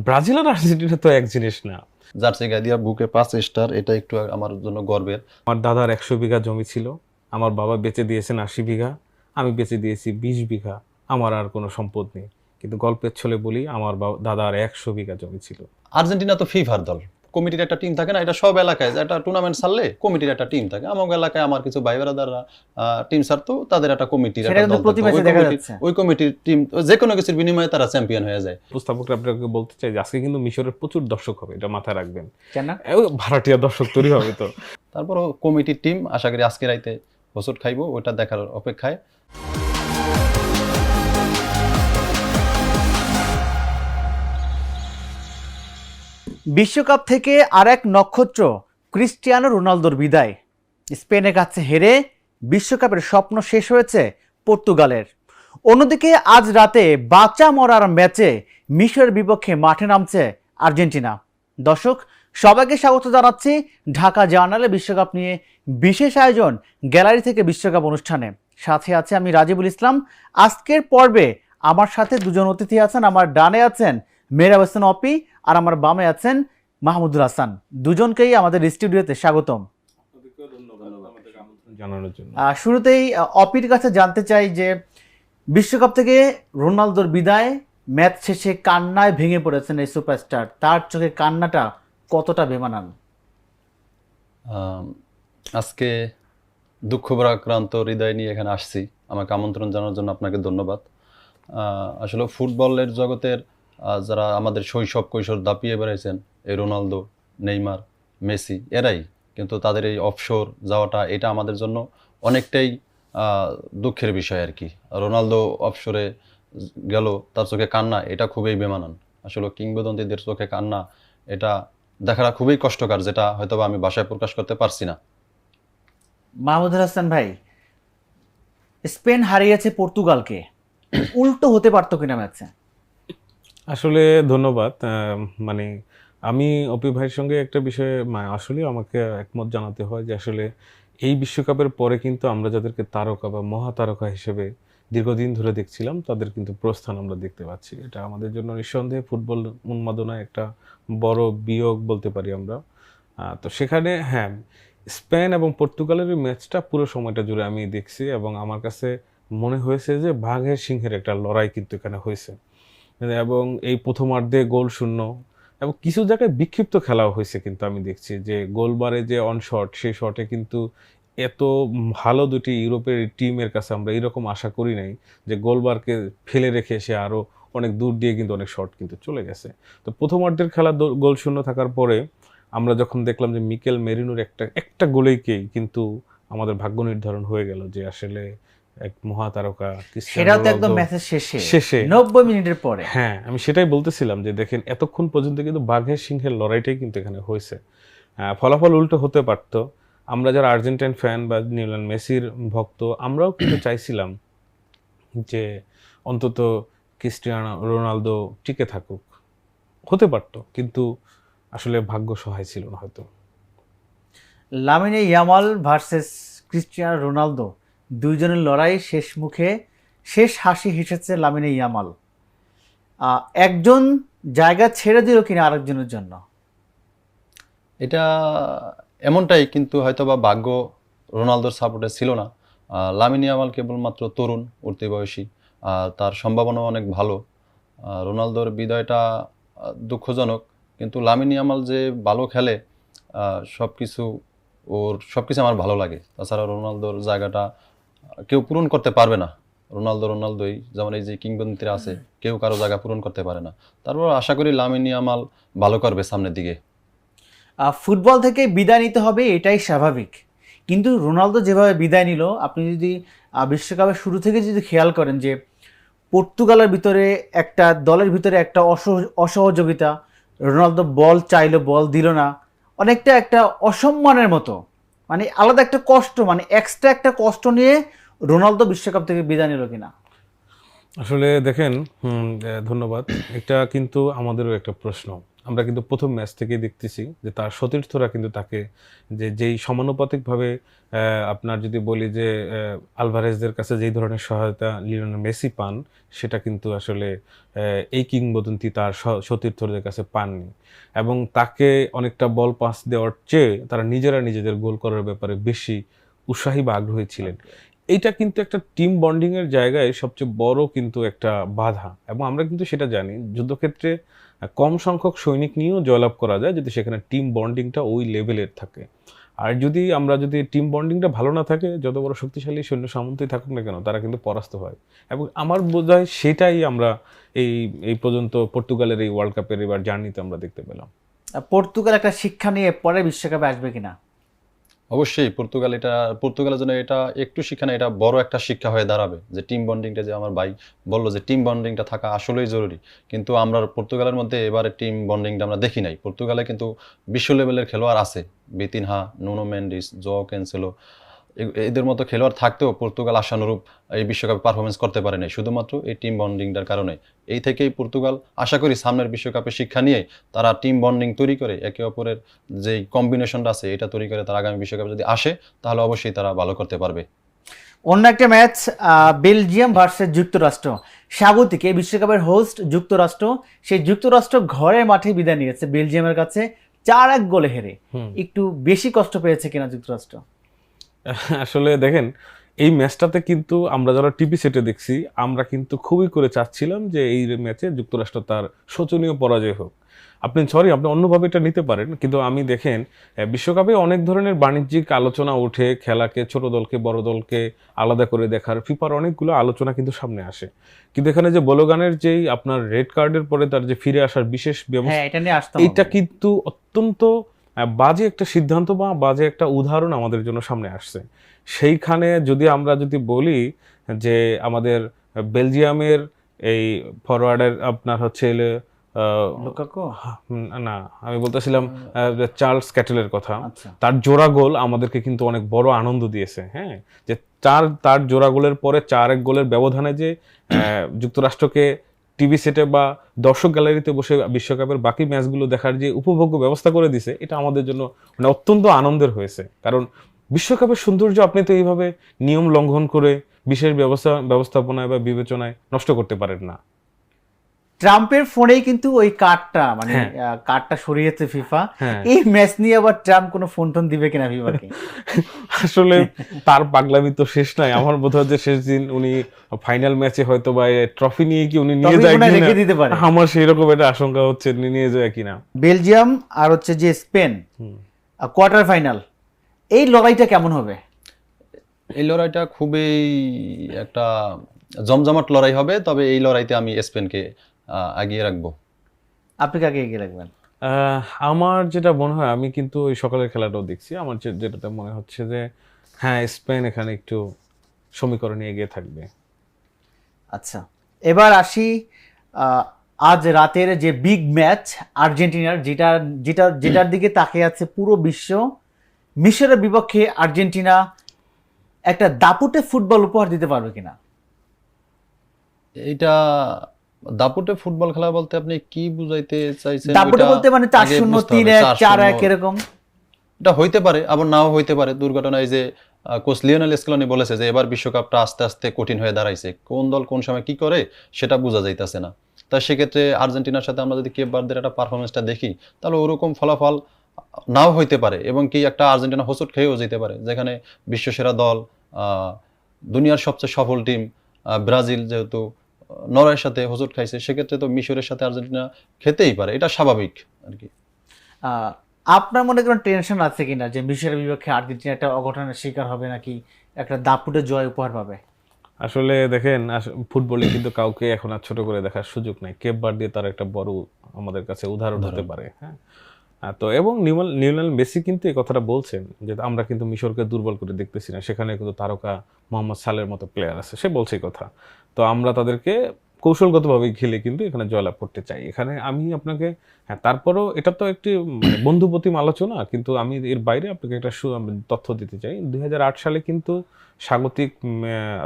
Brazil আর Argentina তো এক জিনিস না। জার্সি গায়ে দিয়া বুকে 5 স্টার, এটা একটু আমার জন্য গর্বের। আমার দাদার 100 বিঘা জমি ছিল, আমার বাবা বেচে দিয়েছেন 80 বিঘা, আমি বেচে দিয়েছি 20 বিঘা। আমার আর কোনো সম্পদ নেই, কিন্তু গল্পের ছলে বলি আমার দাদার 100 বিঘা জমি ছিল। আর্জেন্টিনা তো ফিফার দল, কমিটির একটা টিম থাকে না, এটা সব এলাকায় একটা টুর্নামেন্ট ছাড়লে কমিটির একটা টিম থাকে। আমার এলাকায় আমার কিছু ভাই ব্রাদাররা টিম ছাড়তো, তাদের একটা কমিটির সেটা একটা কিন্তু দল প্রতি থাকতো। ম্যাচে দেখা যাচ্ছে। ওই কমিটির টিম যে কোনো কিছুর বিনিময়ে তারা চ্যাম্পিয়ন হয়ে যায়। উপস্থাপকরা আপনাকে বলতে চাই যে আজকে কিন্তু মিশরের প্রচুর দর্শক হবে, এটা মাথায় রাখবেন। কেন? ভাড়াটিয়া দর্শক তৈরি হবে তো। তারপরও কমিটির টিম আশা করি আজকে রাইতে হোঁচট খাইবো, ওটা দেখার অপেক্ষায়। বিশ্বকাপ থেকে আর এক নক্ষত্র ক্রিস্টিয়ানো রোনালদোর বিদায়। স্পেনের কাছে হেরে বিশ্বকাপের স্বপ্ন শেষ হয়েছে পর্তুগালের। অন্যদিকে আজ রাতে বাঁচা মরার ম্যাচে মিশরের বিপক্ষে মাঠে নামছে আর্জেন্টিনা। দর্শক, সবাইকে স্বাগত জানাচ্ছি ঢাকা জার্নালে বিশ্বকাপ নিয়ে বিশেষ আয়োজন গ্যালারি থেকে বিশ্বকাপ অনুষ্ঠানে। সাথে আছে আমি রাজিবুল ইসলাম। আজকের পর্বে আমার সাথে দুজন অতিথি আছেন। আমার ডানে আছেন মেহরাব হোসেন অপি, আর আমার বামে আছেন মাহমুদুল হাসান। দুজনকেই আমাদের স্টুডিওতে স্বাগতম জানানোর জন্য। শুরুতেই অপির কাছে জানতে চাই যে বিশ্বকাপ থেকে রোনালদোর বিদায়, ম্যাচ শেষে কান্নায় ভেঙে পড়েছেন এই সুপারস্টার, তার চোখে কান্নাটা কতটা বেমানান? আজকে দুঃখ ভারাক্রান্ত হৃদয় নিয়ে এখানে আসছি। আমাকে আমন্ত্রণ জানানোর জন্য আপনাকে ধন্যবাদ। আসলে ফুটবলের জগতের যারা আমাদের শৈশব কৈশোর দাপিয়ে বেড়াইছেন, এই রোনালদো, নেইমার, মেসি, এরাই কিন্তু তাদের এই অবসর যাওয়াটা, এটা আমাদের জন্য অনেকটাই দুঃখের বিষয় আর কি। রোনালদো অবসরে গেল, তার চোখে কান্না, এটা খুবই বেমানান। আসলে কিংবদন্তিদের চোখে কান্না, এটা দেখাটা খুবই কষ্টকর, যেটা হয়তো আমি ভাষায় প্রকাশ করতে পারছি না। মাহমুদুল হাসান ভাই, স্পেন হারিয়েছে পর্তুগালকে, উল্টো হতে পারতো কিনা ম্যাচে? আসলে ধন্যবাদ। মানে আমি অপি ভাইয়ের সঙ্গে একটা বিষয়ে আসলে আমাকে একমত জানাতে হয় যে আসলে এই বিশ্বকাপের পরে কিন্তু আমরা যাদেরকে তারকা বা মহাতারকা হিসেবে দীর্ঘদিন ধরে দেখছিলাম, তাদের কিন্তু প্রস্থান আমরা দেখতে পাচ্ছি। এটা আমাদের জন্য নিঃসন্দেহে ফুটবল উন্মাদনায় একটা বড় বিয়োগ বলতে পারি আমরা। তো সেখানে হ্যাঁ, স্পেন এবং পর্তুগালের এই ম্যাচটা পুরো সময়টা জুড়ে আমি দেখছি এবং আমার কাছে মনে হয়েছে যে বাঘের সিংহের একটা লড়াই কিন্তু এখানে হয়েছে। এবং এই প্রথমার্ধে গোল শূন্য এবং কিছু জায়গায় বিক্ষিপ্ত খেলাও হয়েছে, কিন্তু আমি দেখছি যে গোলবারে যে অন শট, সেই শটে কিন্তু এত ভালো দুটি ইউরোপের টিমের কাছে আমরা এরকম আশা করি নাই যে গোলবারকে ফেলে রেখে সে আরও অনেক দূর দিয়ে কিন্তু অনেক শট কিন্তু চলে গেছে। তো প্রথমার্ধের খেলা গোল শূন্য থাকার পরে আমরা যখন দেখলাম যে মিকেল মেরিনোর একটা গোলেইকেই কিন্তু আমাদের ভাগ্য নির্ধারণ হয়ে গেল যে আসলে এক মহাতারকা সেটা তো একদম ম্যাচের শেষে 90 মিনিটের পরে। হ্যাঁ, আমি সেটাই বলতেছিলাম যে দেখেন এতক্ষণ পর্যন্ত কিন্তু বাঘের সিংহের লড়াইটাই কিন্তু এখানে হয়েছে। ফলাফল উল্টো হতে পারত। আমরা যারা আর্জেন্টাইন ফ্যান বা লিওনেল মেসির ভক্ত, আমরাও কিন্তু চাইছিলাম যে অন্তত ক্রিস্টিয়ানো রোনালদো টিকে থাকুক, হতে পারত, কিন্তু আসলে ভাগ্য সহায় ছিল না হয়তো। Lamine Yamal versus Cristiano Ronaldo, দুইজনের লড়াই শেষ মুখে শেষ হাসি হেসেছে লামিনে ইয়ামাল। একজন জায়গা ছেড়ে দিল কিনা আরেকজনের জন্য, এটা এমনটাই, কিন্তু হয়তো বা ভাগ্য রোনালদোর সাপোর্টে ছিল না। লামিন ইয়ামাল কেবলমাত্র তরুণ, উঠতি বয়সী, তার সম্ভাবনা অনেক ভালো। রোনালদোর বিদায়টা দুঃখজনক, কিন্তু লামিন ইয়ামাল যে ভালো খেলে, সব কিছু আমার ভালো লাগে। তাছাড়া রোনালদোর জায়গাটা কেউ পূরণ করতে পারবে না। রোনালদোই, যেমন এই যে কিংবদন্তিরা আছে, কেউ কারো জায়গা পূরণ করতে পারে না। তারপর আশা করি লামিন ইয়ামাল ভালো করবে সামনের দিকে। ফুটবল থেকে বিদায় নিতে হবে, এটাই স্বাভাবিক। কিন্তু রোনালদো যেভাবে বিদায় নিল, আপনি যদি বিশ্বকাপের শুরু থেকে যদি খেয়াল করেন যে পর্তুগালের ভিতরে একটা দলের ভিতরে একটা অসহযোগিতা, রোনালদো বল চাইলো, বল দিল না, অনেকটা একটা অসম্মানের মতো, মানে আলাদা একটা কষ্ট, মানে এক্সট্রা একটা কষ্ট নিয়ে রোনালদো বিশ্বকাপ থেকে বিদায় নিল কিনা? আসলে দেখেন, ধন্যবাদ। এটা কিন্তু আমাদেরও একটা প্রশ্ন। আমরা কিন্তু প্রথম ম্যাচ থেকেই দেখতেছি যে তার সতীর্থরা কিন্তু তাকে যেই সমানুপাতিকভাবে আপনার যদি বলি যে আলভারেজদের কাছে যেই ধরনের সহায়তা লিওনেল মেসি পান, সেটা কিন্তু আসলে এই কিংবদন্তি তার সতীর্থদের কাছে পাননি। এবং তাকে অনেকটা বল পাস দেওয়ার চেয়ে তারা নিজেরা নিজেদের গোল করার ব্যাপারে বেশি উৎসাহী বা আগ্রহী ছিলেন। এইটা কিন্তু একটা টিম বন্ডিং এর জায়গায় সবচেয়ে বড় কিন্তু একটা বাধা, এবং আমরা কিন্তু সেটা জানি যুদ্ধক্ষেত্রে কম সংখ্যক সৈনিক নিয়েও জয়লাভ করা যায় যদি সেখানে টিম বন্ডিংটা ওই লেভেলের থাকে। আর যদি টিম বন্ডিংটা ভালো না থাকে, যত বড় শক্তিশালী সৈন্য সামন্তই থাকুক না কেন, তারা কিন্তু পরাস্ত হয়। এবং আমার বোধ হয় সেটাই আমরা এই এই পর্যন্ত পর্তুগালের এই ওয়ার্ল্ড কাপের এবার জার্নিতে আমরা দেখতে পেলাম। পর্তুগাল একটা শিক্ষা নিয়ে পরে বিশ্বকাপে আসবে কিনা? অবশ্যই পর্তুগালের জন্য এটা একটু শিক্ষা না, এটা বড় একটা শিক্ষা হয়ে দাঁড়াবে যে টিম বন্ডিংটা, যে আমার ভাই বললো যে টিম বন্ডিংটা থাকা আসলেই জরুরি। কিন্তু আমরা পর্তুগালের মধ্যে এবারে টিম বন্ডিংটা আমরা দেখি নাই। পর্তুগালে কিন্তু বিশ্ব লেভেলের খেলোয়াড় আছে, বিতিনহা, নুনো মেন্ডিস, জোয়াও ক্যানসেলো, এদের মতো খেলোয়াড় থাকতেও পর্তুগাল আশানুরূপ এই বিশ্বকাপে পারফরমেন্স করতে পারে নাই, শুধুমাত্র এই টিম বন্ডিংটার কারণে। এই থেকেই পর্তুগাল আশা করি সামনের বিশ্বকাপে শিক্ষা নিয়ে তারা টিম বন্ডিং তৈরি করে একে অপরের যে কম্বিনেশনটা আছে এটা তৈরি করে তারা আগামী বিশ্বকাপে যদি আসে তাহলে অবশ্যই তারা ভালো করতে পারবে। অন্য একটা ম্যাচ, বেলজিয়াম ভার্সেস যুক্তরাষ্ট্র। স্বাগতিক এই বিশ্বকাপের হোস্ট যুক্তরাষ্ট্র, সেই যুক্তরাষ্ট্র ঘরের মাঠে বিদায় নিয়েছে বেলজিয়ামের কাছে 4-1 গোলে হেরে। একটু বেশি কষ্ট পেয়েছে কিনা যুক্তরাষ্ট্র? আসলে দেখেন, এই ম্যাচটাতে কিন্তু আমরা যারা টিভি সেটে দেখছি, আমরা কিন্তু খুবই করে চাচ্ছিলাম যে এই ম্যাচে যুক্তরাষ্ট্র তার শোচনীয় পরাজয় হোক। আপনি অন্যভাবে এটা নিতে পারেন, কিন্তু আমি দেখেন বিশ্বকাপে অনেক ধরনের বাণিজ্যিক আলোচনা ওঠে, খেলাকে ছোট দলকে বড় দলকে আলাদা করে দেখার ফিফার অনেকগুলো আলোচনা কিন্তু সামনে আসে। কিন্তু এখানে যে বলোগানের যেই আপনার রেড কার্ডের পরে তার যে ফিরে আসার বিশেষ ব্যবস্থা, এটা নিয়ে আসতাম। এটা কিন্তু অত্যন্ত বাজে একটা সিদ্ধান্ত বা বাজে একটা উদাহরণ আমাদের জন্য সামনে আসছে। সেইখানে আমরা যদি বলি যে আমাদের বেলজিয়ামের এই ফরওয়ার্ডের আপনার হচ্ছে লুকাকু? না, আমি বলতেছিলাম চার্লস ক্যাটেলের কথা। আচ্ছা। তার জোড়া গোল আমাদেরকে কিন্তু অনেক বড় আনন্দ দিয়েছে। হ্যাঁ, যে তার জোড়া গোলের পরে 4-1 গোলের ব্যবধানে যে যুক্তরাষ্ট্রকে টিভি সেটে বা দর্শক গ্যালারিতে বসে বিশ্বকাপের বাকি ম্যাচগুলো দেখার যে উপভোগ্য ব্যবস্থা করে দিছে, এটা আমাদের জন্য মানে অত্যন্ত আনন্দের হয়েছে। কারণ বিশ্বকাপের সৌন্দর্য আপনি তো এইভাবে নিয়ম লঙ্ঘন করে বিশেষ ব্যবস্থাপনায় বা বিবেচনায় নষ্ট করতে পারেন না। ট্রাম্পের ফোনেই কিন্তু ওই কার্ডটা কার্ডটা সরিয়েছে ফিফা। এই ম্যাচ নিয়ে আবার ট্রাম্প কোনো ফোন টোন দিবে কিনা ফিফাকে? আসলে তার পাগলামি তো শেষ নাই। আমার বোধ হয় যে শেষ দিন উনি ফাইনাল ম্যাচে হয়তো বা ট্রফি নিয়ে কি উনি নিয়ে যায় কিনা, আমার সেই রকম একটা আশঙ্কা হচ্ছে নিয়ে যায় কিনা। বেলজিয়াম আর হচ্ছে যে স্পেন কোয়ার্টার ফাইনাল, এই লড়াইটা কেমন হবে? এই লড়াইটা খুবই একটা জমজমাট লড়াই হবে, তবে এই লড়াইতে আমি স্পেনকে আগিয়ে রাখবো। আপনি কাকে এগিয়ে রাখবেন? আমার যেটা মনে হয়, আমি কিন্তু ওই সকালের খেলাটাও দেখছি, আমার যেটা মনে হচ্ছে যে হ্যাঁ, স্পেন এখানে একটু সমীকরণে এগিয়ে থাকবে। আচ্ছা, এবার আসি আজ রাতের যে বিগ ম্যাচ আর্জেন্টিনার, যেটার দিকে তাকিয়ে আছে পুরো বিশ্ব। মিশরের বিপক্ষে আর্জেন্টিনা একটা দাপুটে ফুটবল উপহার দিতে পারবে কিনা? এটা দাপুটে ফুটবল খেলা বলতে আপনি কি বুঝাইতে চাইছেন? দাপুটে বলতে মানে 4-0, 3-1, 4-1 এরকম। এটা হইতে পারে, আবার নাও হইতে পারে। দুর্ঘটনায় যে কোচ লিওনেল স্কেলনি বলেছে যে এবার বিশ্বকাপটা আস্তে আস্তে কঠিন হয়ে দাঁড়াইছে, কোন দল কোন সময় কি করে সেটা বোঝা যাইতেছে না। তা সেক্ষেত্রে আর্জেন্টিনার সাথে আমরা যদি কেপ ভার্দের একটা পারফরমেন্সটা দেখি, তাহলে ওরকম ফলাফল নাও হইতে পারে, এবং কি একটা আর্জেন্টিনা হোঁচট খেয়েও যেতে পারে, যেখানে বিশ্বসেরা দল, দুনিয়ার সবচেয়ে সফল টিম ব্রাজিল যেহেতু নরওয়ের সাথে হোঁচট খাইছে, সেক্ষেত্রে তো মিশরের সাথে আর্জেন্টিনা খেতেই পারে, এটা স্বাভাবিক আর কি। আপনার মনে কোনো টেনশন আছে কিনা যে মিশরের বিপক্ষে আর্জেন্টিনা একটা অঘটনের শিকার হবে, নাকি একটা দাপুটে জয় উপহার পাবে? আসলে দেখেন, ফুটবলে কিন্তু কাউকে এখন আর ছোট করে দেখার সুযোগ নাই। কেপ ভার্দে তার একটা বড় আমাদের কাছে উদাহরণ হতে পারে। হ্যাঁ, তো এবং লিওনেল মেসি কিন্তু এই কথাটা বলছেন যে আমরা কিন্তু মিশরকে দুর্বল করে দেখতেছি না, সেখানে কিন্তু তারকা মোহাম্মদ সালের মতো প্লেয়ার আছে, সে বলছে কথা। তো আমরা তাদেরকে কৌশলগতভাবে খেলে কিন্তু এখানে জয়লাভ করতে চাই। এখানে আমি আপনাকে তারপরও এটা তো একটি বন্ধুপ্রতিম আলোচনা, কিন্তু আমি এর বাইরে আপনাকে একটা তথ্য দিতে চাই। 2008 সালে কিন্তু স্বাগতিক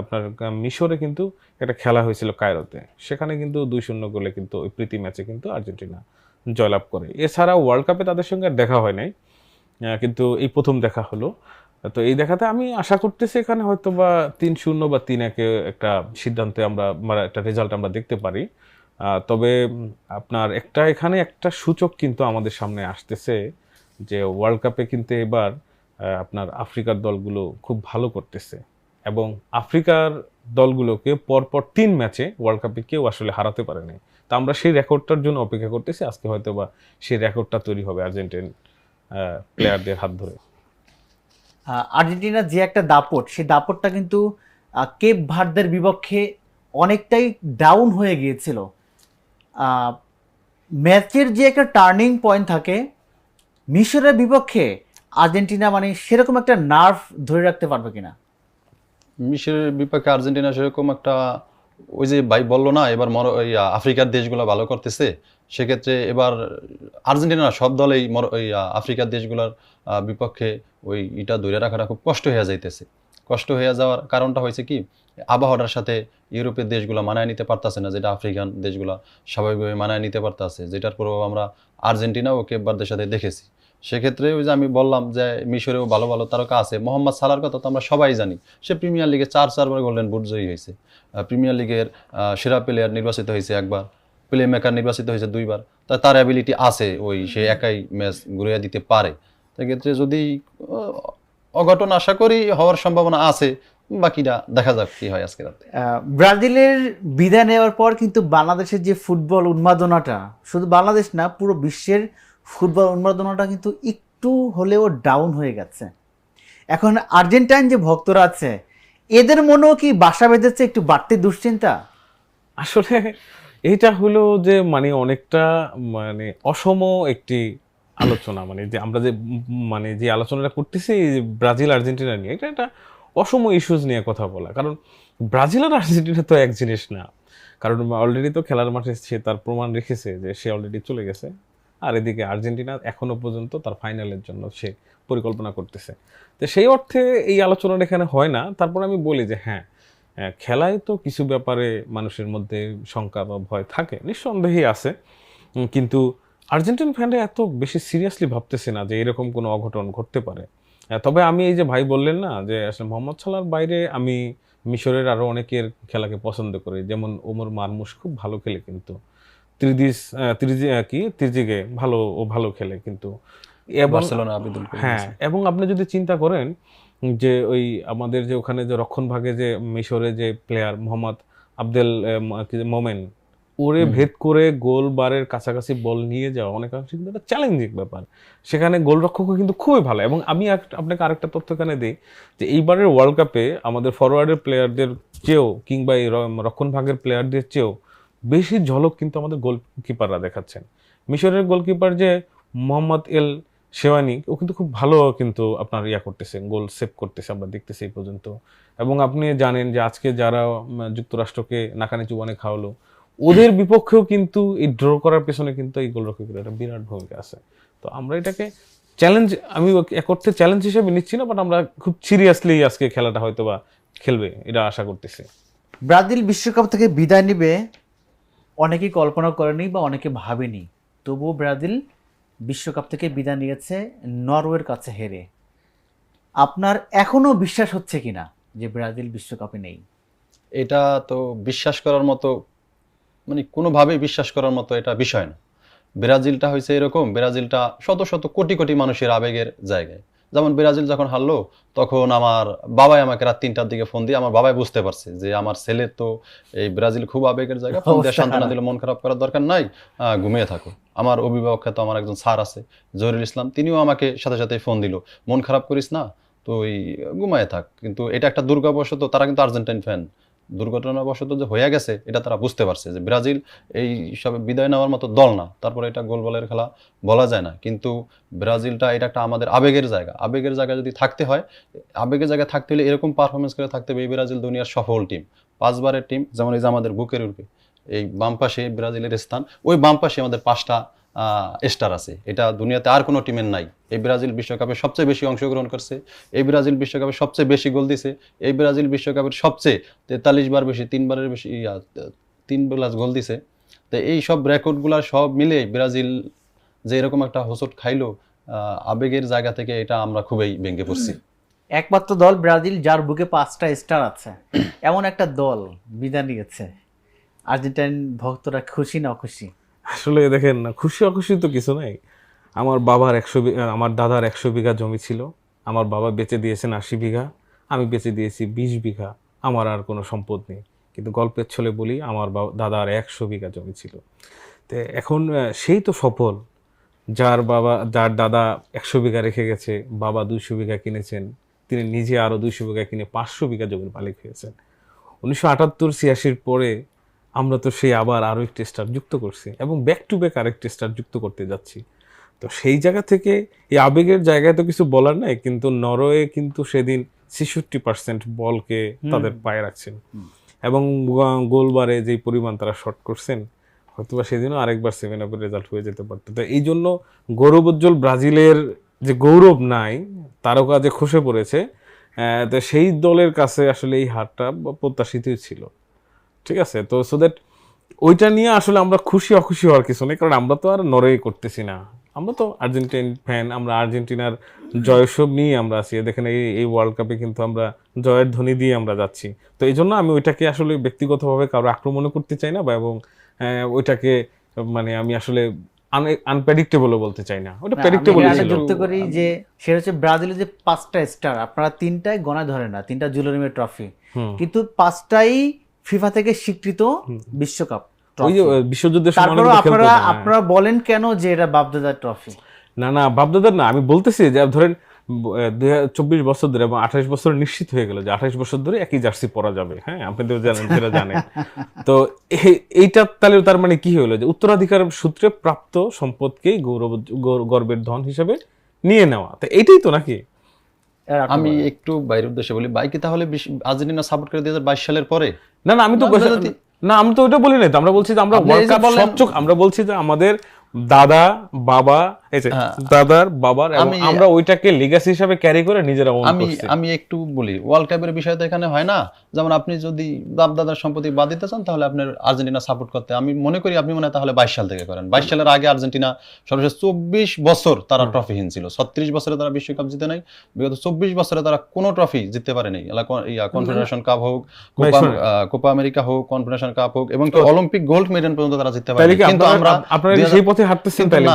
আপনার মিশরে কিন্তু একটা খেলা হয়েছিল কায়রোতে, সেখানে কিন্তু 2-0 গোলে কিন্তু ওই প্রীতি ম্যাচে কিন্তু আর্জেন্টিনা জয়লাভ করে। এছাড়া ওয়ার্ল্ড কাপে তাদের সঙ্গে আর দেখা হয় নাই, কিন্তু এই প্রথম দেখা হলো। তো এই দেখাতে আমি আশা করতেছি এখানে হয়তো বা 3-0 বা 3-1 একটা সিদ্ধান্তে আমরা একটা রেজাল্ট আমরা দেখতে পারি। তবে আপনার এখানে একটা সূচক কিন্তু আমাদের সামনে আসতেছে যে ওয়ার্ল্ড কাপে কিন্তু এবার আপনার আফ্রিকার দলগুলো খুব ভালো করতেছে, এবং আফ্রিকার দলগুলোকে পরপর 3 ম্যাচে ওয়ার্ল্ড কাপে কেউ আসলে হারাতে পারেনি। তা আমরা সেই রেকর্ডটার জন্য অপেক্ষা করতেছি, আজকে হয়তো বা সেই রেকর্ডটা তৈরি হবে আর্জেন্টিন প্লেয়ারদের হাত ধরে। আর্জেন্টিনার যে একটা দাপট, সেই দাপটটা কিন্তু কেপ ভার্দের বিপক্ষে অনেকটাই ডাউন হয়ে গিয়েছিল। ম্যাচের যে একটা টার্নিং পয়েন্ট থাকে, মিশরের বিপক্ষে আর্জেন্টিনা মানে সেরকম একটা নার্ভ ধরে রাখতে পারবে কিনা? মিশরের বিপক্ষে আর্জেন্টিনা সেরকম একটা, ওই যে ভাই বললো না এবার আফ্রিকার দেশগুলো ভালো করতেছে, সেক্ষেত্রে এবার আর্জেন্টিনা সব দলেই আফ্রিকার দেশগুলোর বিপক্ষে এটা ধরে রাখাটা খুব কষ্ট হয়ে যাইতেছে। কষ্ট হয়ে যাওয়ার কারণটা হয়েছে কি, আবহাওয়ার সাথে ইউরোপের দেশগুলো মানায় নিতে পারতেছে না, যেটা আফ্রিকান দেশগুলো স্বাভাবিকভাবে মানায় নিতে পারতেছে, যেটার প্রভাব আমরা আর্জেন্টিনা ও কেপ ভার্দের সাথে দেখেছি। সেক্ষেত্রে ওই যে আমি বললাম যে মিশরেও ভালো ভালো তারকা আছে। মোহাম্মদ সালাহর কথা তো আমরা সবাই জানি, সে প্রিমিয়ার লিগে 4বার গোল্ডেন বুট জয়ী হয়েছে, প্রিমিয়ার লিগের সেরা প্লেয়ার নির্বাচিত হয়েছে একবার, প্লে মেকার নির্বাচিত হয়েছে 2বার। তার অ্যাবিলিটি আছে, সে একাই ম্যাচ ঘুরিয়ে দিতে পারে। সেক্ষেত্রে যদি অঘটন আশা করি হওয়ার সম্ভাবনা আছে, বাকিটা দেখা যাক কি হয় আজকে রাতে। ব্রাজিলের বিদায় নেওয়ার পর কিন্তু বাংলাদেশের যে ফুটবল উন্মাদনাটা, শুধু বাংলাদেশ না পুরো বিশ্বের ফুটবল উন্মাদনাটা কিন্তু একটু হলেও ডাউন হয়ে গেছে। এখন আর্জেন্টাইন যে ভক্তরা আছে, এদের মনেও কি বাসা বেঁধেছে একটু বাড়তি দুশ্চিন্তা? আসলে এটা হলো যে মানে অনেকটা মানে অসম একটি আলোচনা, মানে যে আমরা যে মানে যে আলোচনাটা করতেছি ব্রাজিল আর্জেন্টিনা নিয়ে, এটা একটা অসম ইস্যুজ নিয়ে কথা বলা। কারণ ব্রাজিল আর আর্জেন্টিনা তো এক জিনিস না, কারণ অলরেডি তো খেলার মাঠে সে তার প্রমাণ রেখেছে যে সে অলরেডি চলে গেছে, আর এদিকে আর্জেন্টিনা এখনো পর্যন্ত তার ফাইনালের জন্য সে পরিকল্পনা করতেছে। তো সেই অর্থে এই আলোচনাটা এখানে হয় না। তারপর আমি বলি যে হ্যাঁ, খেলায় তো কিছু ব্যাপারে মানুষের মধ্যে শঙ্কা বা ভয় থাকে, নিঃসন্দেহেই আছে, কিন্তু আর্জেন্টিন ফ্যানরা এত বেশি সিরিয়াসলি ভাবতেছে না যে এরকম কোনো অঘটন ঘটতে পারে। তবে আমি এই যে ভাই বললেন না যে আসলে মোহাম্মদ সালাহর বাইরে আমি মিশরের আরো অনেকের খেলাকে পছন্দ করি, যেমন ওমর মারমুশ খুব ভালো খেলে, কিন্তু ত্রিজিগে ভালো খেলে কিন্তু। এবং বার্সেলোনা আবেদন করে হ্যাঁ, দিয়েছে। এবং আপনি যদি চিন্তা করেন যে ওই আমাদের যে ওখানে যে রক্ষণ ভাগে যে মিশরে যে প্লেয়ার মোহাম্মদ আবদেল মোমেন, ওরে ভেদ করে গোল বারের কাছাকাছি বল নিয়ে যাওয়া অনেকাংশে কিন্তু একটা চ্যালেঞ্জিং ব্যাপার। সেখানে গোলরক্ষকও কিন্তু খুবই ভালো। এবং আমি আপনাকে আরেকটা তথ্য এখানে দিই যে এইবারের ওয়ার্ল্ড কাপে আমাদের ফরওয়ার্ডের প্লেয়ারদের চেয়েও কিংবা এই রক্ষণ ভাগের প্লেয়ারদের চেয়েও বেশি ঝলক কিন্তু আমাদের গোলকিপাররা দেখাচ্ছেন। মিশরের গোলকিপার যে মোহাম্মদ এল শেওয়ানি, ও কিন্তু খুব ভালো কিন্তু আপনার করতেছে, গোল সেভ করতেছে আমরা দেখতেছি এই পর্যন্ত। এবং আপনি জানেন যে আজকে যারা যুক্তরাষ্ট্রকে নাকানি চুবানে খাওয়ালো, ওদের বিপক্ষেও কিন্তু এই ড্র করার পেছনে কিন্তু এই গোলরক্ষকের একটা বিরাট ভূমিকা আছে। তো আমরা এটাকে চ্যালেঞ্জ, আমি করতে চ্যালেঞ্জ হিসেবে নিচ্ছি না, বাট আমরা খুব সিরিয়াসলি আজকে খেলাটা হয়তো বা খেলবে এটা আশা করতেছি। ব্রাজিল বিশ্বকাপ থেকে বিদায় নিবে অনেকেই কল্পনা করেনি বা অনেকে ভাবেনি, তবুও ব্রাজিল বিশ্বকাপ থেকে বিদায় নিয়েছে নরওয়ের কাছে হেরে। আপনার এখনো বিশ্বাস হচ্ছে কিনা যে ব্রাজিল বিশ্বকাপে নেই? এটা তো বিশ্বাস করার মতো, মানে কোনোভাবেই বিশ্বাস করার মতো এটা বিষয় না। ব্রাজিলটা হয়েছে এরকম, ব্রাজিলটা শত শত কোটি কোটি মানুষের আবেগের জায়গায়। যেমন ব্রাজিল যখন হারলো, তখন আমার বাবাই আমাকে রাত 3টার দিকে ফোন দিয়ে, আমার বাবাই বুঝতে পারছে যে আমার ছেলের তো এই ব্রাজিল খুব আবেগের জায়গা, ফোন দিয়ে সান্ত্বনা দিলে মন খারাপ করার দরকার নাই, ঘুমিয়ে থাকো। আমার অভিভাবক তো আমার একজন স্যার আছে জহিরুল ইসলাম, তিনিও আমাকে সাথে সাথে ফোন দিল, মন খারাপ করিস না, তো ঘুমায় থাক। কিন্তু এটা একটা দুর্গাবশত, তারা কিন্তু আর্জেন্টাইন ফ্যান, দুর্ঘটনাবশত যে হয়ে গেছে এটা তারা বুঝতে পারছে যে ব্রাজিল এই সব বিদায় নেওয়ার মতো দল না। তারপরে এটা গোল বলের খেলা বলা যায় না, কিন্তু ব্রাজিলটা এটা একটা আমাদের আবেগের জায়গা। আবেগের জায়গায় যদি থাকতে হয়, আবেগের জায়গায় থাকতে হলে এরকম পারফরমেন্স করে থাকতে হবে। এই ব্রাজিল দুনিয়ার সফল টিম, 5বারের টিম। যেমন এই যে আমাদের বুকের উপরে এই বাম পাশে ব্রাজিলের স্থান, ওই বাম পাশে আমাদের 5টা স্টার আছে, এটা দুনিয়াতে আর কোনো টিমের নাই। এই ব্রাজিল বিশ্বকাপে সবচেয়ে বেশি অংশগ্রহণ করছে, এই ব্রাজিল বিশ্বকাপে সবচেয়ে বেশি গোল দিছে, এই ব্রাজিল বিশ্বকাপের সবচেয়ে 43 বার বেশি, 3 প্লাস গোল দিছে। তো এই সব রেকর্ডগুলা সব মিলে ব্রাজিল যে এরকম একটা হোঁচট খাইলো, আবেগের জায়গা থেকে এটা আমরা খুবই ভেঙে পড়ছি। একমাত্র দল ব্রাজিল যার বুকে 5টা স্টার আছে, এমন একটা দল বিদায় নিয়েছে। আর্জেন্টাইন ভক্তরা খুশি না অখুশি? আসলে দেখেন না, খুশি অখুশি তো কিছু নাই। আমার আমার দাদার 100 বিঘা জমি ছিল, আমার বাবা বেচে দিয়েছেন 80 বিঘা, আমি বেচে দিয়েছি 20 বিঘা, আমার আর কোনো সম্পদ নেই। কিন্তু গল্পের ছলে বলি, আমার দাদার 100 বিঘা জমি ছিল। তো এখন সেই তো সফল, যার দাদা 100 বিঘা রেখে গেছে, বাবা 200 বিঘা কিনেছেন, তিনি নিজে আরো 200 বিঘা কিনে 500 বিঘা জমির মালিক হয়েছেন। 1978-86 পরে আমরা তো সেই আবার আরো একটি স্টার যুক্ত করছি এবং ব্যাক টু ব্যাক আরেকটি স্টার যুক্ত করতে যাচ্ছি। তো সেই জায়গা থেকে এই আবেগের জায়গায় তো কিছু বলার নাই, কিন্তু নরওয়ে কিন্তু সেদিন 66% বলকে তাদের পায়ে রাখছেন এবং গোলবারে যেই পরিমাণ তারা শট করছেন, হয়তোবা সেদিনও আরেকবার 7-আপের রেজাল্ট হয়ে যেতে পারত। তো এই জন্য গৌরবোজ্জ্বল ব্রাজিলের যে গৌরব নাই, তারকা যে খসে পড়েছে, তো সেই দলের কাছে আসলে এই হারটা প্রত্যাশিতই ছিল। ঠিক আছে, তো সো দ্যাট ওইটা নিয়ে আসলে আমরা খুশি অখুশি হওয়ার কিছু নেই, কারণ আমরা তো আর নরওয়ে করতেছি না, আমরা তো আর্জেন্টাইন ফ্যান, আমরা আর্জেন্টিনার জয়োৎসব নিয়ে আমরা আছি। দেখেন এই ওয়ার্ল্ড কাপে কিন্তু আমরা জয়ের ধ্বনি দিয়ে আমরা যাচ্ছি। তো এই জন্য আমি ওইটাকে আসলে ব্যক্তিগতভাবে কারো আক্রমণ করতে চাই না, বা এবং ওইটাকে মানে আমি আসলে আনপ্রেডিক্টেবল বলতে চাই না, ওটা প্রেডিক্টেবল ছিল। যুক্ত করি যে সেটা হচ্ছে ব্রাজিলের যে 5টা স্টার, আপনারা 3টাই গণা ধরে না, 3টা জুলেরিমের ট্রফি, কিন্তু 5টাই ফিফা থেকে স্বীকৃত বিশ্বকাপ ওই যে বিশ্বযুদ্ধের সময় তারপর আপনারা বলেন কেন যে এটা বাপদাদার ট্রফি? না বাপদাদার না, আমি বলতেছি যে ধরেন 24 বছর ধরে এবং 28 বছর নিশ্চিত হয়ে গেল যে 28 বছর ধরে একই জার্সি পরা যাবে। হ্যাঁ, আপনি তো জানেন, সেটা জানেন। তো এইটা তাহলে তার মানে কি হলো, যে উত্তরাধিকার সূত্রে প্রাপ্ত সম্পদকেই গর্বের ধন হিসেবে নিয়ে নেওয়া, তো এইটাই তো নাকি। আমি একটু বাইরের উদ্দেশ্যে বলি, বাইকে তাহলে আর্জেন্টিনা সাপোর্ট করে 2022 সালের পরে? না আমি তো ওইটা বলি নাই তো, আমরা বলছি যে আমরা ওয়ার্ল্ড কাপ সবচেয়ে, আমরা বলছি যে আমাদের দাদা বাবা, এই যে দাদার বাবার, আমরা ওইটাকে লিগ্যাসি হিসেবে ক্যারি করে নিজেরা ওন করছি। আমি একটু বলি, ওয়ার্ল্ড কাপের বিষয় তো এখানে হয় না। যেমন আপনি যদি বাপ দাদার সম্পত্তি বাদ দিতে চান, তাহলে আপনার আর্জেন্টিনা সাপোর্ট করতে, আমি মনে করি আপনি মনে হয় তাহলে 22 সাল থেকে করেন। 22 সালের আগে আর্জেন্টিনা সর্বশেষ 24 বছর তারা ট্রফিহীন ছিল। 36 বছরে তারা বিশ্বকাপ জিতে নাই, বিগত 24 বছরে তারা কোনো ট্রফি জিততে পারেনি। কনফেডারেশন কাপ হোক, কোপা আমেরিকা হোক, কনফেডারেশন কাপ হোক, এবং অলিম্পিক গোল্ড মেডেল পর্যন্ত তারা জিততে পারেনি। কিন্তু আমরা আপনারা সেই পথে হাঁটতেছেন, তাইলে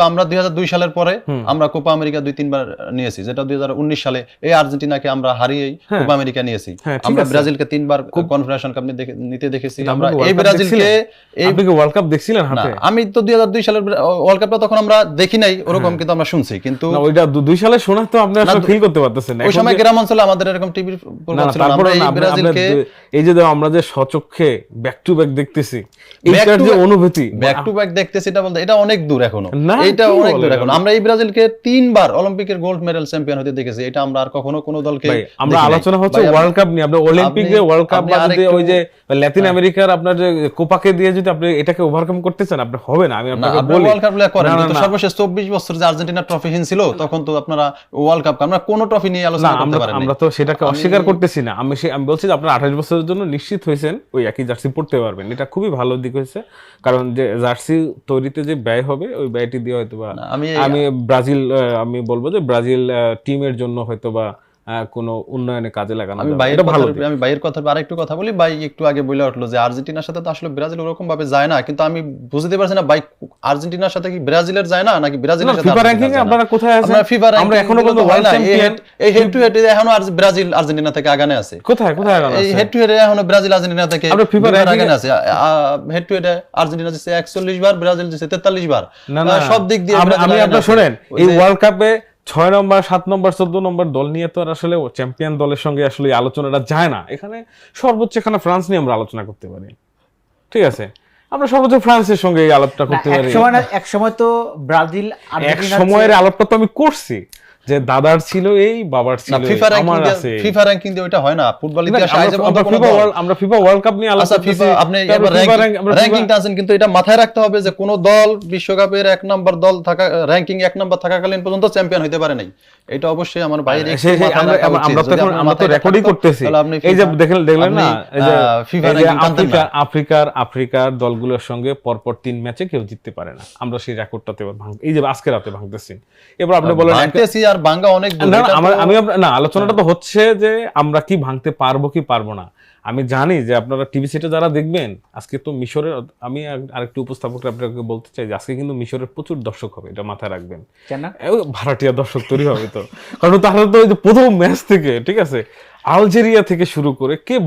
আমরা 2002 সালের পরে আমরা কোপা আমেরিকা 2-3 বার নিয়েছি, যেটা 2019 সালে এই আর্জেন্টিনাকে আমরা হারিয়েই কোপা আমেরিকা নিয়েছি। আমরা ব্রাজিলকে 3 বার কনফেডারেশন কাপ নিতে দেখেছি। আমরা এই ব্রাজিলকে ওয়ার্ল্ড কাপ দেখছিলেন হাতে? আমি তো 2002 সালের ওয়ার্ল্ড কাপটা তখন আমরা দেখি নাই ওরকম, কিন্তু আমরা শুনছি। কিন্তু ওইটা 2 সালে শোনা তো আপনি আসলে ফিল করতে পারতেছেন না। ওই সময় গ্রাম অঞ্চলে আমাদের এরকম টিভির প্রোগ্রাম ছিল না। আমরা এই ব্রাজিলকে এই যে আমরা যে সচক্ষে ব্যাক টু ব্যাক দেখতেছি, এইটার যে অনুভূতি, ব্যাক টু ব্যাক দেখতেছি, এটা বলতে এটা অনেক দূর এখনো, এটা অনেক দূর এখনো। আমরা এই ব্রাজিলকে 3 বার অলিম্পিকের গোল্ড মেডেল চ্যাম্পিয়ন হতে দেখেছি, এটা আমরা আর কখনো কোনো দলকে আমরা আলোচনা হচ্ছে ওয়ার্ল্ড কাপ নিয়ে। আপনি অলিম্পিকে ওয়ার্ল্ড কাপ বাদ দিয়ে ওই যে লাতিন আমেরিকার আপনার যে কোপাকে দিয়ে যদি আপনি এটাকে ওভারকাম করতে চান, আপনি হবে না। আমি আপনাকে বলি ওয়ার্ল্ড কাপ করেন, কিন্তু সর্বশেষ 24 বছর যে আর্জেন্টিনা ট্রফিহীন ছিল, তখন তো আপনারা ওয়ার্ল্ড কাপ আমরা কোনো ট্রফি নিয়ে আলোচনা করতে পারেন না। আমরা তো সেটাকে অস্বীকার করতেছি না। আমি বলছি যে আপনারা 28 বছরের জন্য নিশ্চিত হয়েছেন ওই একই জার্সি পড়তে পারবেন, এটা খুবই ভালো দিক হয়েছে। কারণ যে জার্সি তৈরিতে যে ব্যয় হবে, ওই ব্যয়টি দিয়ে হয়তোবা আমি ব্রাজিল, আমি বলবো যে ব্রাজিল টিমের জন্য হয়তোবা কোনো উন্নয়নে কাজে লাগানো যাবে। আমি বাইরের কথা আরেকটু কথা বলি। ভাই একটু আগে বলে উঠলো যে আর্জেন্টিনার সাথে তো আসলে ব্রাজিল ওরকম ভাবে যায় না, কিন্তু আমি বুঝতে পারছি না ভাই, আর্জেন্টিনার সাথে কি ব্রাজিলের যায় না, নাকি ব্রাজিলের সাথে? ফিফা র্যাঙ্কিং এ আপনারা কোথায় আছেন? আমরা এখনো পর্যন্ত ওয়ার্ল্ড চ্যাম্পিয়ন। এই হেড টু হেড এখনো ব্রাজিল আর্জেন্টিনা থেকে আগানে আছে। কোথায় আগানে আছে? এই হেড টু হেড এখনো ব্রাজিল আর্জেন্টিনা থেকে আমরা ফিফা র্যাঙ্কিং আগানে আছে। হেড টু হেড আর্জেন্টিনা জিতছে 41 বার, ব্রাজিল জিতছে 43 বার। সব দিক দিয়ে আমি আপনারা শুনেন, এই ওয়ার্ল্ড কাপে 6 নম্বর 7 নম্বর 14 নম্বর দল নিয়ে তো আর আসলে চ্যাম্পিয়ন দলের সঙ্গে আসলে আলোচনাটা যায় না। এখানে সর্বোচ্চ এখানে ফ্রান্স নিয়ে আমরা আলোচনা করতে পারি, ঠিক আছে? আমরা সর্বোচ্চ ফ্রান্সের সঙ্গে এই আলাপটা করতে পারি। এক সময় তো ব্রাজিল এক সময়ের আলাপটা তো আমি করছি, যে দাদার ছিল এই, বাবার ছিল এই, আমার আছে এই। ফিফা র্যাঙ্কিং দিয়ে ওইটা হয় না, ফুটবল না, ইতিহাসে আজ পর্যন্ত কোনো দল আমরা ফিফা ওয়ার্ল্ড কাপ নিয়ে আচ্ছা আলোচনা ফিফা করতেছি। আপনি তারপর FIFA rank- আমরা FIFA- র্যাঙ্কিংটা আছেন, কিন্তু এটা মাথায় রাখতে হবে যে কোন দল বিশ্বকাপের 1 নাম্বার দল থাকা, র্যাঙ্কিং 1 নাম্বার থাকাকালীন পর্যন্ত চ্যাম্পিয়ন হতে পারে নাই। এটা অবশ্যই আমার বাইরে একটু সেই- সেই মাথায় আমরা- রাখা উচিত। আমরা তো যদি এখন আপনার আমরা তো মাথায় রেকর্ডই থাকতো, করতেছি। তাহলে আপনি এই যে FIFA- দেখলেন না, এই যে FIFA এই যে ranking টানতেন না। আফ্রিকার দলগুলোর সঙ্গে পরপর 3 ম্যাচে কেউ জিততে পারে না। আমরা সেই রেকর্ডটাতে এই যে আজকে রাতে ভাঙতেছি। এবার আপনি বলেন ভাঙতেছি আর ভাঙা অনেক দূর, না, এটা তো- আমি না, আলোচনাটা তো হচ্ছে যে আমরা কি ভাঙতে পারবো কি পারবো না। আমি জানি যে আপনারা টিভি সেটে যারা দেখবেন, আজকে তো মিশরের, আমি আরেকটু উপস্থাপকরা আপনাকে বলতে চাই যে আজকে কিন্তু মিশরের প্রচুর দর্শক হবে, এটা মাথায় রাখবেন। কেন? ভাড়াটিয়া দর্শক তৈরি হবে তো, কারণ তারা তো ওই যে প্রথম ম্যাচ থেকে, ঠিক আছে, আলজেরিয়া থেকে শুরু করে কেপ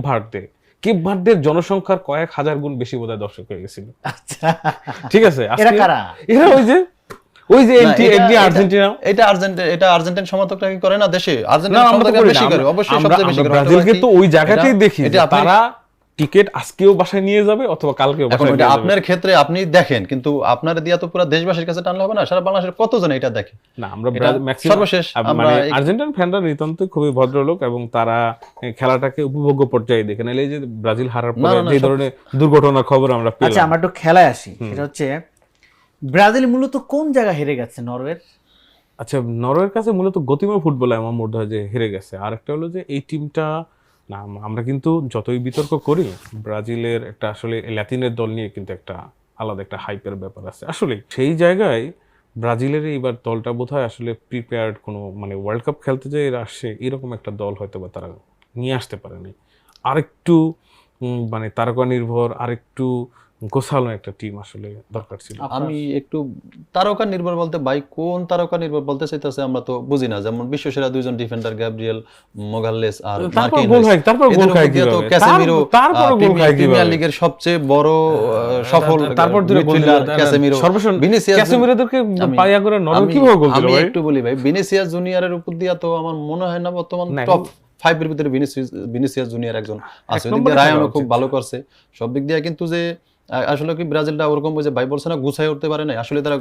ভার্ডের জনসংখ্যার কয়েক হাজার গুণ বেশি বোধহয় দর্শক হয়ে গেছিল। আচ্ছা, ঠিক আছে, এরা কারা? এরা ওই যে না, আর্জেন্টিনা। এটা আর্জেন্টিন সমর্থকরা কি করে না দেশে? না, আর্জেন্টিন আমরা তো সমর্থকরা করি বেশি না। করে, অবশ্যই আমরা সবচেয়ে বেশি করে। ব্রাজিলকে তো ওই জায়গাতেই এটা- দেখি এটা যে আপনি- তারা টিকিট আজকেও বাসায় নিয়ে যাবে অথবা কালকেও এখন বাসায় ওইটা নিয়ে যাবে। আপনার ক্ষেত্রে আপনি দেখেন, কিন্তু আপনার দিয়া তো পুরো দেশবাসীর কাছে টানলে হবে না। সারা বাংলাদেশের কতজন এটা দেখে? না, আমরা এটা ম্যাক্সিমাম সর্বশেষ আমরা মানে এই- আর্জেন্টিনান ফ্যানরা নিতান্ত খুবই ভদ্রলোক এবং তারা খেলাটাকে উপভোগ্য পর্যায়ে দেখে। নাহলে এই যে ব্রাজিল হারার না, পরে না, যে সব- ধরনের দুর্ঘটনার খবর আমরা আচ্ছা, পেলাম। আমরা একটু খেলায় আসি। এটা হচ্ছে ব্রাজিল মূলত কোন জায়গা হেরে গেছে নরওয়ের? আচ্ছা, নরওয়ের কাছে মূলত গতিময় ফুটবলে আমার মনে হয় যে হেরে গেছে। আর একটা হলো যে এই টিমটা, না আমরা কিন্তু যতই বিতর্ক করি, ব্রাজিলের একটা আসলে ল্যাতিনের দল নিয়ে কিন্তু একটা আলাদা একটা হাইপের ব্যাপার আছে। আসলে সেই জায়গায় ব্রাজিলের এইবার দলটা বোধহয় আসলে প্রিপেয়ার্ড কোনো, মানে ওয়ার্ল্ড কাপ খেলতে যে এরা আসছে এরকম একটা দল হয়তো বা তারা নিয়ে আসতে পারেনি। আরেকটু মানে তারকা নির্ভর, আরেকটু গোছালো একটা টিম আসলে দরকার ছিল। আমি একটু তারকা নির্ভর বলতে ভাই কোন তারকা নির্ভর বলতে চাইতেছে আমরা তো বুঝি না। যেমন বিশ্বসেরা 2 জন ডিফেন্ডার গ্যাব্রিয়েল মাগাল্লেস আর তারপর মার্কিনেজ, গোল খায়, তারপর গোল এদের খায় উপর দিয়ে তো কিভাবে? ক্যাসেমিরো তারপর গোল খায় প্রিমিয়ার কিভাবে? লিগের সবচেয়ে বড় সফল তারপর ধরে গোল দিল, মিডফিল্ডার ক্যাসেমিরো, ভিনিসিয়াস ক্যাসেমিরোদেরকে আমি- পায়া করে নরম আমি- কিভাবে গোল দিল আমি ভাই? একটু বলি ভাই, ভিনিসিয়াস জুনিয়রের উপর দিয়া তো আমার মনে হয় না বর্তমান না, টপ 5 এর ভিতরে ভিনিসিয়াস জুনিয়র একজন আছে। ওদিক নম্বরে দিয়ে রায়ানও খেলা খুব উচিত। ভালো করছে সব দিক দিয়ে, কিন্তু যে আসলে কি ব্রাজিলটা ওরকম ওই যে ভাই বলছে না গুছাই উঠতে পারে না। আসলে তারা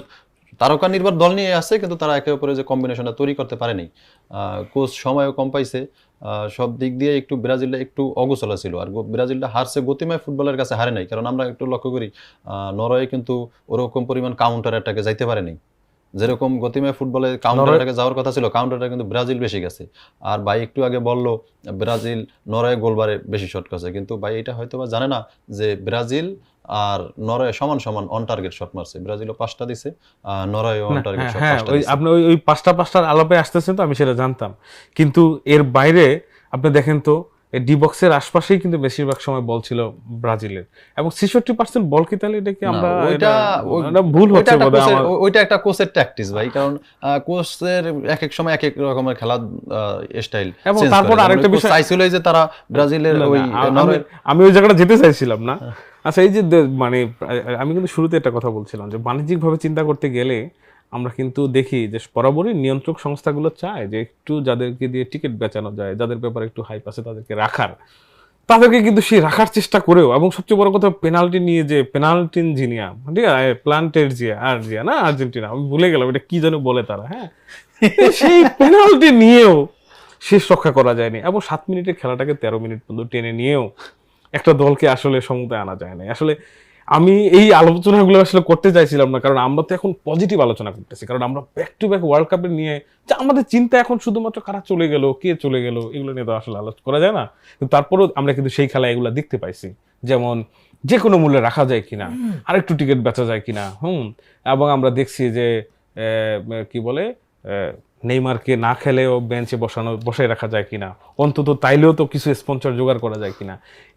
তারকা নির্ভর দল নিয়ে আসছে, কিন্তু তারা একে অপরের যে কম্বিনেশনটা তৈরি করতে পারেনি। কোচ সময়ও কম পাইছে, সব দিক দিয়ে একটু ব্রাজিলটা একটু অগোছলা ছিল। আর ব্রাজিলটা হারছে গতিময় ফুটবলের কাছে হারে নাই, কারণ আমরা একটু লক্ষ্য করি নরওয়ে কিন্তু ওরকম পরিমাণ কাউন্টার অ্যাটাকে যাইতে পারেনি। যেরকম গতিময় ফুটবলে কাউন্টার অ্যাটাকে যাওয়ার কথা ছিল, কাউন্টারটা কিন্তু ব্রাজিল বেশি গেছে। আর ভাই একটু আগে বললো ব্রাজিল নরওয়ে গোলবারে বেশি শট করছে, কিন্তু ভাই এটা হয়তো বা জানে না যে ব্রাজিল আর নরওয়ে সমান সমান অন টার্গেট শট মারছে। ব্রাজিলও 5টা দিছে, নরওয়ে অন টার্গেট শট 5টা ওই দিছে। আপনি ওই পাঁচটার আলাপে আসতেছেন তো, আমি সেটা জানতাম। কিন্তু এর বাইরে আপনি দেখেন তো ডি বক্সের আশপাশেই কিন্তু বেশিরভাগ সময় বল ছিল ব্রাজিলের, এবং 66% বল কি তাহলে এটা কি আমরা এটা ভুল হচ্ছে বোধহয় আমার। ওইটা একটা কোচের ট্যাকটিস ভাই, কারণ কোচের এক এক সময় এক এক রকমের খেলা স্টাইল। এবং তারপর আরেকটা বিষয় চাইছিল যে তারা ব্রাজিলের ওই আমি ওই জায়গাটা যেতে চাইছিলাম না। আচ্ছা, এই যে মানে আমি কিন্তু শুরুতে একটা কথা বলছিলাম যে বাণিজ্যিকভাবে চিন্তা করতে গেলে আমরা কিন্তু দেখি যে বরাবরই নিয়ন্ত্রক সংস্থাগুলো চায় যে একটু যাদেরকে দিয়ে টিকিট বেচানো যায়, যাদের ব্যাপারে একটু হাইপ আছে তাদেরকে রাখার, তাদেরকে কিন্তু সেই রাখার চেষ্টা করেও, এবং সবচেয়ে বড় কথা পেনাল্টি নিয়ে যে পেনাল্টি ইঞ্জিনিয়ার, ঠিক আছে, প্লান্টের জিয়া না আর্জেন্টিনা, আমি ভুলে গেলাম এটা কি যেন বলে তারা, হ্যাঁ, সেই পেনাল্টি নিয়েও শেষ রক্ষা করা যায়নি, এবং 7 মিনিটের খেলাটাকে 13 মিনিট পর্যন্ত টেনে নিয়েও একটা দলকে আসলে সমতায় আনা যায় না। আসলে আমি এই আলোচনাগুলো আসলে করতে চাইছিলাম না, কারণ আমরা তো এখন পজিটিভ আলোচনা করতেছি, কারণ আমরা ব্যাক টু ব্যাক ওয়ার্ল্ড কাপের নিয়ে যে আমাদের চিন্তা এখন শুধুমাত্র কারা চলে গেল, কে চলে গেল, এগুলো নিয়ে তো আসলে আলোচনা করা যায় না। কিন্তু তারপরেও আমরা কিন্তু সেই খেলায় এগুলো দেখতে পাইছি, যেমন যে কোনো মূল্যে রাখা যায় কিনা, আরেকটু টিকিট বেচা যায় কিনা, এবং আমরা দেখছি যে কি বলে নেইমারকে না খেলেও বেঞ্চে বসায় রাখা যায় কিনা, অন্তত তাইলেও তো কিছু স্পন্সর জোগাড় করা যায় কিনা,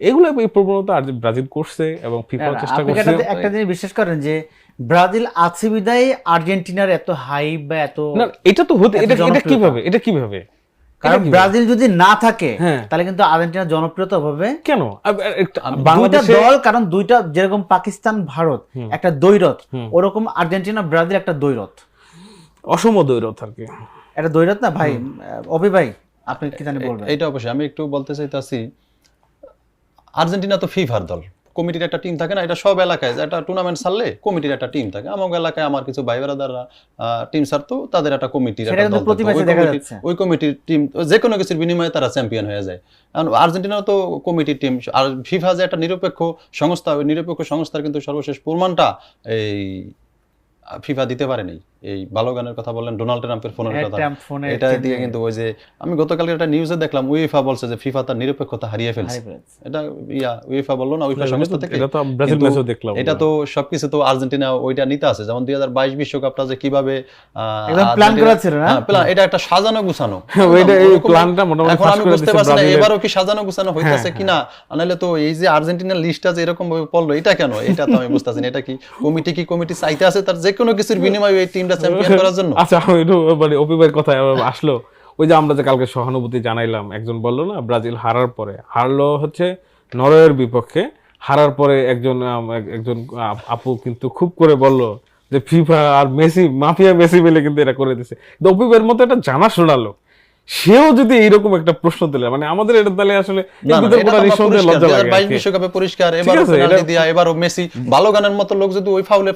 এগুলো এই প্রবণতা ব্রাজিল করছে এবং ফিফা চেষ্টা করছে। একটা জিনিস বিশ্বাস করেন যে ব্রাজিল আছে বিদায় আর্জেন্টিনার এত হাইপ বা এত, না এটা তো হতে, এটা কিভাবে কারণ ব্রাজিল যদি না থাকে হ্যাঁ, তাহলে কিন্তু আর্জেন্টিনার জনপ্রিয়তা হবে কেন? দুইটা বাংলাদেশে দল, কারণ দুইটা যেরকম পাকিস্তান ভারত একটা দ্বৈরথ, ওরকম আর্জেন্টিনা ব্রাজিল একটা দ্বৈরথ, অসম দ্বৈরথ আর কি, এটা দ্বৈরথ না ভাই? অভি ভাই আপনি কি জানি বলবেন? এটা অবশ্যই আমি একটু বলতে চাইতাছি, আর্জেন্টিনা তো ফিফার দল, কমিটির একটা টিম থাকে না, এটা সব এলাকায় যে একটা টুর্নামেন্ট ছাড়লে কমিটির একটা টিম থাকে। আমার এলাকায় আমার কিছু ভাই ব্রাদাররা টিম ছাড়তো, তাদের একটা কমিটির সেটা একটা কিন্তু দল প্রতি থাকতো। ম্যাচে দেখা যাচ্ছে। ওই কমিটির টিম যে কোনো কিছুর বিনিময়ে তারা চ্যাম্পিয়ন হয়ে যায়। কারণ আর্জেন্টিনাও তো কমিটির টিম, আর ফিফা যে একটা নিরপেক্ষ সংস্থা, ওই নিরপেক্ষ সংস্থার কিন্তু সর্বশেষ প্রমাণটা এই ফিফা দিতে পারেনি। এই ভালো গানের কথা বললেন, ডোনাল্ড ট্রাম্পের ফোনের কথা, ট্রাম্প ফোনের এটা দিয়ে কিন্তু ওই যে আমি গতকালকে একটা নিউজে দেখলাম উয়েফা বলছে যে ফিফা তার নিরপেক্ষতা হারিয়ে ফেলছে। এটা উয়েফা বললো না, উয়েফা সংস্থা থেকে। এটা তো ব্রাজিল কিন্তু ম্যাচও দেখলাম। এটা তো সবকিছু তো আর্জেন্টিনা ওইটা নিতে আছে, যেমন 2022 বিশ্বকাপটা যে কিভাবে একদম প্ল্যান করা ছিল না? হ্যাঁ, প্ল্যান, এটা একটা সাজানো গুছানো। ওইটা এই ওরকম- প্ল্যানটা মোটামুটি এখন ফাঁস আমি করে বুঝতে দিচ্ছে পারছি না ব্রাজিলের। এবারও কি সাজানো গুছানো হইতাছে কিনা, নাহলে তো এই যে আর্জেন্টিনার লিস্টটা যে এরকম ভাবে পড়লো, এটা কেন? এটা তো আমি বুঝতেছি না। এটা কি কমিটি চাইতে আছে তার যে কোনো কিছুর বিনিময়ে এই টিমটা চ্যাম্পিয়ন করার জন্য? আচ্ছা, আমি একটু মানে অপিবের কথা আসলো, ওই যে আমরা যে কালকে সহানুভূতি জানাইলাম, একজন বললো না ব্রাজিল হারলো হচ্ছে নরওয়ের বিপক্ষে, হারার পরে একজন আপু কিন্তু খুব করে বলল যে ফিফা আর মেসি, মাফিয়া মেসি মিলে কিন্তু এটা করে দিছে। অপিবের মতো একটা জানা শোনালো, সেও যদি এইরকম একটা প্রশ্ন দিলে, মানে আমাদের এটা তাহলে আসলে না, এর না, ভিতর এটা কোনো তো আমরা নিঃসন্দেহে পরিষ্কার, লজ্জা লাগে 2022 আর কি। বিশ্বকাপে পরিষ্কার, এবারও আছে, পেনাল্টি এটা- দিয়া, এবারও মেসি ভালো গানের মতো লোক যদি ওই ফাউলে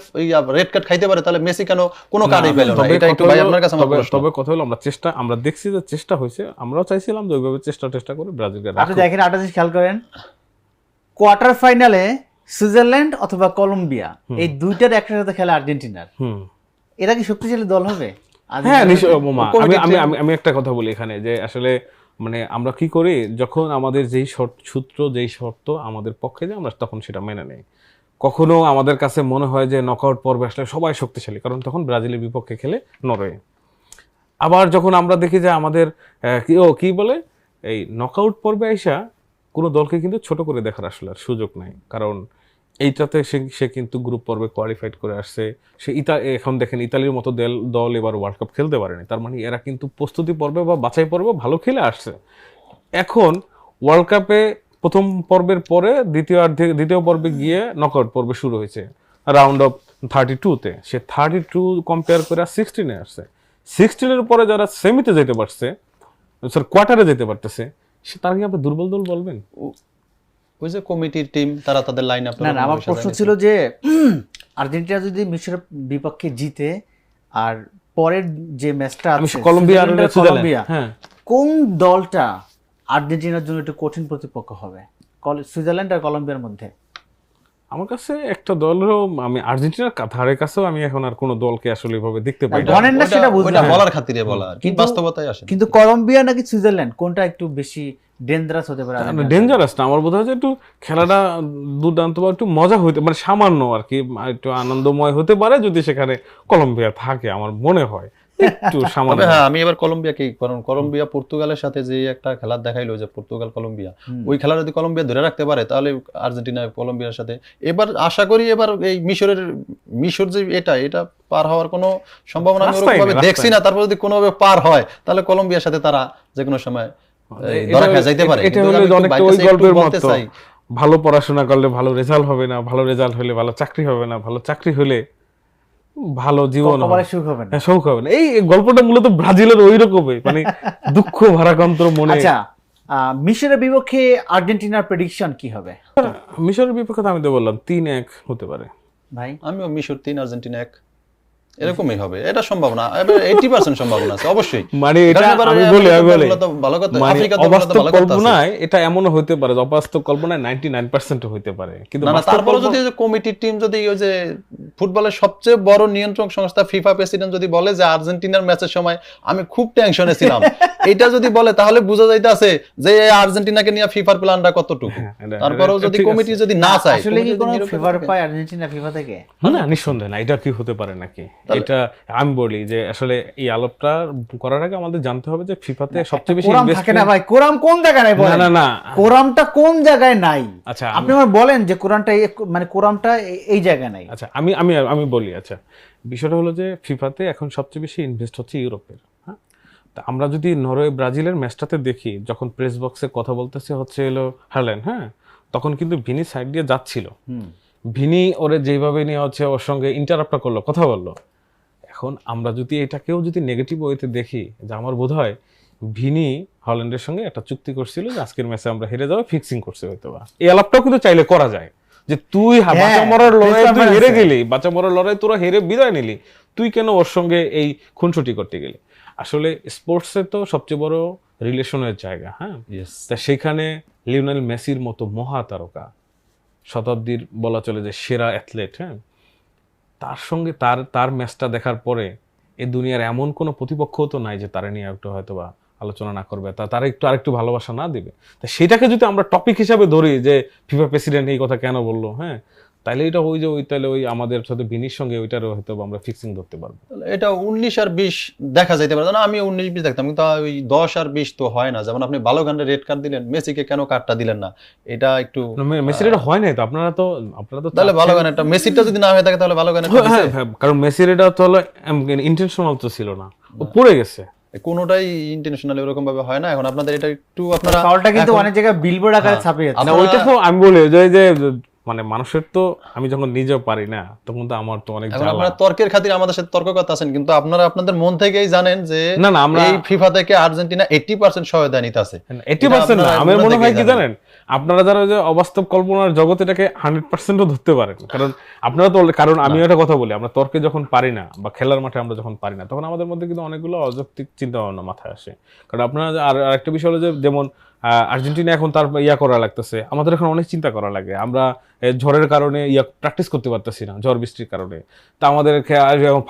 রেড কার্ড খাইতে পারে, তাহলে মেসি কেন কোনো কার্ডই পেল না? তবে এটা একটু কথা ভাই হলো- আপনার কাছে আমার তবে- প্রশ্ন। তবে কথা হলো আমরা দেখছি যে চেষ্টা হয়েছে, আমরাও চাইছিলাম যে ওইভাবে চেষ্টা করে ব্রাজিলকে আপনি রাখুক। দেখেন, একটা জিনিস খেয়াল করেন, কোয়ার্টার ফাইনালে সুইজারল্যান্ড অথবা কলম্বিয়া, এই দুইটার একসাথে খেলে আর্জেন্টিনার, হুম। এরা কি শক্তিশালী দল হবে? হ্যাঁ, আর্জেন্টিনার নিশ্চয় দল? মামা। আমি আমি আমি আমি একটা কথা বলি এখানে, যে আসলে মানে আমরা কি করি, যখন আমাদের যেই যেই শর্ত আমাদের পক্ষে যায়, আমরা তখন সেটা মেনে নেই। কখনো আমাদের কাছে মনে হয় যে নকআউট পর্বে আসলে সবাই শক্তিশালী, কারণ তখন ব্রাজিলের বিপক্ষে খেলে নরওয়ে। আবার যখন আমরা দেখি যে আমাদের কি বলে, এই নকআউট পর্বে আইসা কোনো দলকে কিন্তু ছোট করে দেখার আসলে আর সুযোগ নাই, কারণ এইটাতে সে কিন্তু গ্রুপ পর্বে কোয়ালিফাইড করে আসছে। এখন দেখেন ইতালির মতো দল এবার ওয়ার্ল্ড কাপ খেলতে পারেনি, তার মানে এরা কিন্তু প্রস্তুতি পর্বে বা বাছাই পর্বে ভালো খেলে আসছে। এখন ওয়ার্ল্ড কাপে প্রথম পর্বের পরে দ্বিতীয় পর্বে গিয়ে নকআউট পর্বে শুরু হয়েছে রাউন্ড অফ 32-তে, সে 32 কম্পেয়ার করে 16-এ আসছে। 16-এর পরে যারা সেমিতে যেতে পারছে, কোয়ার্টারে যেতে পারতেছে, তারা কি আপনি দুর্বল দল বলবেন? ওই যে কমিটির টিম, তারা তাদের লাইন আপ। না না, আমার প্রশ্ন ছিল যে আর্জেন্টিনা যদি মিশরের বিপক্ষে জিতে, আর পরের যে ম্যাচটা আমি আছে কলম্বিয়া আর সুইজারল্যান্ড আর সুইজারল্যান্ড, কলম্বিয়া, হ্যাঁ। কোন দলটা আর্জেন্টিনার জন্য একটু কঠিন প্রতিপক্ষ হবে সুইজারল্যান্ড আর কলম্বিয়ার মধ্যে? আমার কাছে একটা দলেরও, আমি আর্জেন্টিনার ধারে কাছেও আমি এখন আর কোনো দলকে আসলে এভাবে দেখতে পাই না। ধরেন না, সেটা বুঝলাম। বলার খাতিরে বলা, কি কিন্তু- বাস্তবতায় আসে। কিন্তু কলম্বিয়া নাকি সুইজারল্যান্ড, কোনটা একটু বেশি ডেঞ্জারাস হতে পারে? ডেঞ্জারাস না, আমার বোধ হয় যে একটু খেলাটা দুর্দান্ত বা একটু মজা হইতে, মানে সামান্য আর কি, একটু আনন্দময় হতে পারে যদি সেখানে কলম্বিয়া থাকে, আমার মনে হয় একটু সামান্য। তবে হ্যাঁ, আমি এবার কলম্বিয়াকে, কারণ কলম্বিয়া পর্তুগালের সাথে যে একটা খেলা দেখাইলো, যে পর্তুগাল কলম্বিয়া, ওই খেলা যদি কলম্বিয়া ধরে রাখতে পারে, তাহলে আর্জেন্টিনা কলম্বিয়ার সাথে এবার আশা করি, এবার এই মিশর যে এটা পার হওয়ার কোনো সম্ভাবনা আমি রাস্তাই ওরকমভাবে নেই, দেখছি না। তারপর যদি কোনোভাবে পার হয়, তাহলে কলম্বিয়ার সাথে তারা যে কোনো সময় ধরা খেয়ে যাইতে পারে। এটা কিন্তু হলো আমি একটু অনেকটা বাইরে ওই থেকে একটু গল্পের বলতে মতো, চাই, ভালো পড়াশোনা করলে ভালো রেজাল্ট হবে না, ভালো রেজাল্ট হলে ভালো চাকরি হবে না, ভালো চাকরি হলে ভালো জীবন হবে কপালে সুখ হবে না। হ্যাঁ, সুখ হবে না। এই গল্পটা মূলত ব্রাজিলের ওই রকমই, মানে দুঃখ ভারাক্রান্ত মনে। আচ্ছা, মিশরের বিপক্ষে আর্জেন্টিনার প্রেডিকশন কি হবে মিশরের বিপক্ষে তো আমি তো বললাম 3-1 হতে পারে ভাই? আমিও মিশর 3, আর্জেন্টিনা 1 এরকমই হবে, এটা সম্ভাবনা, এবার 80% সম্ভাবনা আছে অবশ্যই। মানে এটা কারণ এবারে আমি বলি আমেরিকা তো ভালো কথা, মানে আফ্রিকা তো অবাস্তব ভালো কথা আছে। কল্পনায় এটা এমনও হতে পারে, অবাস্তব কল্পনায় 99% হতে পারে, কিন্তু না না, বাস্তব তারপরে কল্পনা- যদি কমিটির টিম, যদি ওই যে ফুটবলের সবচেয়ে বড় নিয়ন্ত্রক সংস্থা ফিফা প্রেসিডেন্ট যদি বলে যে আর্জেন্টিনার ম্যাচের সময় আমি খুব টেনশনে ছিলাম, এটা যদি বলে, তাহলে বোঝা যাইতেছে যে এই আর্জেন্টিনাকে নিয়ে ফিফার প্ল্যানটা কতটুকু। তারপরেও যদি ঠিক আছে। কমিটি যদি না চায়, আসলে কি কমিটি কোনো যদি নিরপেক্ষ ফেভার থাকে। পায় আর্জেন্টিনা ফিফা থেকে? না নিঃসন্দেহে না, এটা কি হতে পারে নাকি? এটা আমি বলি যে আসলে এই আলাপটা করার আগে আমাদের জানতে হবে যে ফিফাতে সবচেয়ে বেশি কোরাম থাকে না ভাই, কোরাম কোন জায়গায় নাই বলেন? না, না, না। কোরামটা কোন জায়গায় নাই? আচ্ছা, আপনি আমার বলেন যে কোরআনটা মানে কোরামটা এই জায়গায় নাই। আচ্ছা, আমি আমি আমি বলি। আচ্ছা, বিষয়টা হলো যে ফিফাতে এখন সবচেয়ে বেশি ইনভেস্ট হচ্ছে ইউরোপের। হ্যাঁ, তা আমরা যদি নরওয়ে ব্রাজিলের ম্যাচটাতে দেখি, যখন প্রেস বক্সে কথা বলতেছে হচ্ছে এলো হারল্যান্ড, হ্যাঁ, তখন কিন্তু ভিনি সাইড দিয়ে যাচ্ছিল। ভিনি ওরে যেভাবে নিয়ে হচ্ছে ওর সঙ্গে ইন্টারাপ্টটা করলো, কথা বললো। এখন আমরা যদি এটাকেও যদি নেগেটিভ ওয়েতে দেখি, যে আমার বোধ হয় ভিনি হল্যান্ডের সঙ্গে একটা চুক্তি করছিল যে আজকের ম্যাচে আমরা হেরে যাবো, ফিক্সিং করছে হয়তো বা। এই আলাপটাও কিন্তু চাইলে করা যায়, যে তুই হ্যাঁ, বাঁচা মরার লড়াই press তুই হেরে conference-এ। গেলি, বাঁচা মরার লড়াই তোরা হেরে বিদায় নিলি, তুই কেন ওর সঙ্গে এই খুনসুটি করতে গেলি? আসলে স্পোর্টসে তো সবচেয়ে বড় রিলেশনের জায়গা, হ্যাঁ। Yes. তা সেখানে লিওনেল মেসির মতো মহা তারকা, শতাব্দীর বলা চলে যে সেরা অ্যাথলেট, হ্যাঁ, তার সঙ্গে তার তার ম্যাচটা দেখার পরে এই দুনিয়ার এমন কোনো প্রতিপক্ষ তো নাই যে তারা নিয়ে একটু হয়তো বা আলোচনা না করবে, তারা একটু আরেকটু ভালোবাসা না দিবে। তা সেটাকে যদি আমরা টপিক হিসাবে ধরি যে ফিফা প্রেসিডেন্ট এই কথা কেন বললো, হ্যাঁ, তাইলে এটা ওই যে তাহলে ওই আমাদের সাথে বিনির সঙ্গে ওইটারও হয়তো বা আমরা ফিক্সিং ধরতে পারবো। তাহলে এটা 19 আর 20 দেখা যাইতে পারে না, আমি 19-20 দেখতাম, কিন্তু ওই 10 আর 20 তো হয় না। যেমন আপনি ভালো গান্ডে রেড কার্ড দিলেন, মেসিকে কেন কার্ডটা দিলেন না, এটা একটু মেসির এটা হয় নাই তো, আপনারা তো তাহলে ভালো গান একটা মেসিটা যদি না হয়ে থাকে তাহলে ভালো গান একটা হ্যাঁ, হ্যাঁ, কারণ মেসির এটা তো হলো ইন্টেনশনাল তো ছিল না, ও পড়ে গেছে। কোনোটাই ইন্টারন্যাশনাল এরকম ভাবে হয় না। এখন আপনাদের এটা একটু আপনারা ফাউলটা কিন্তু এখন- অনেক জায়গায় বিলবোর্ড আকারে হ্যাঁ। ছাপিয়ে যাচ্ছে। না আপনারা- ওইটা তো আমি বলি যে মানে মানুষের তো, আমি যখন নিজেও পারি না তখন তো আমার তো অনেক এখন জ্বালা। আপনারা তর্কের খাতির আমাদের সাথে তর্ক করতে আছেন, কিন্তু আপনারা আপনাদের মন থেকেই জানেন যে না, না, আমরা- এই ফিফা থেকে আর্জেন্টিনা 80% সহায়তা নিতে আছে। 80% না, আপনারা আমার মনে হয় কি দেখেই জানেন, আপনারা যারা যে অবাস্তব কল্পনার জগৎ এটাকে 100%ও ধরতে পারেন, কারণ আপনারা তো কারণ আমি একটা কথা বলি, আমরা তর্কে যখন পারি না বা খেলার মাঠে আমরা যখন পারি না, তখন আমাদের মধ্যে কিন্তু অনেকগুলো অযৌক্তিক চিন্তা ভাবনা মাথায় আসে। কারণ আপনারা আর আরেকটা বিষয় হলো যে যেমন আর্জেন্টিনা এখন তার ইয়া করা লাগতেছে, আমাদের এখন অনেক চিন্তা করা লাগে। আমরা ঝড়ের কারণে প্র্যাকটিস করতে পারতেছি না, ঝড় বৃষ্টির কারণে। তা আমাদের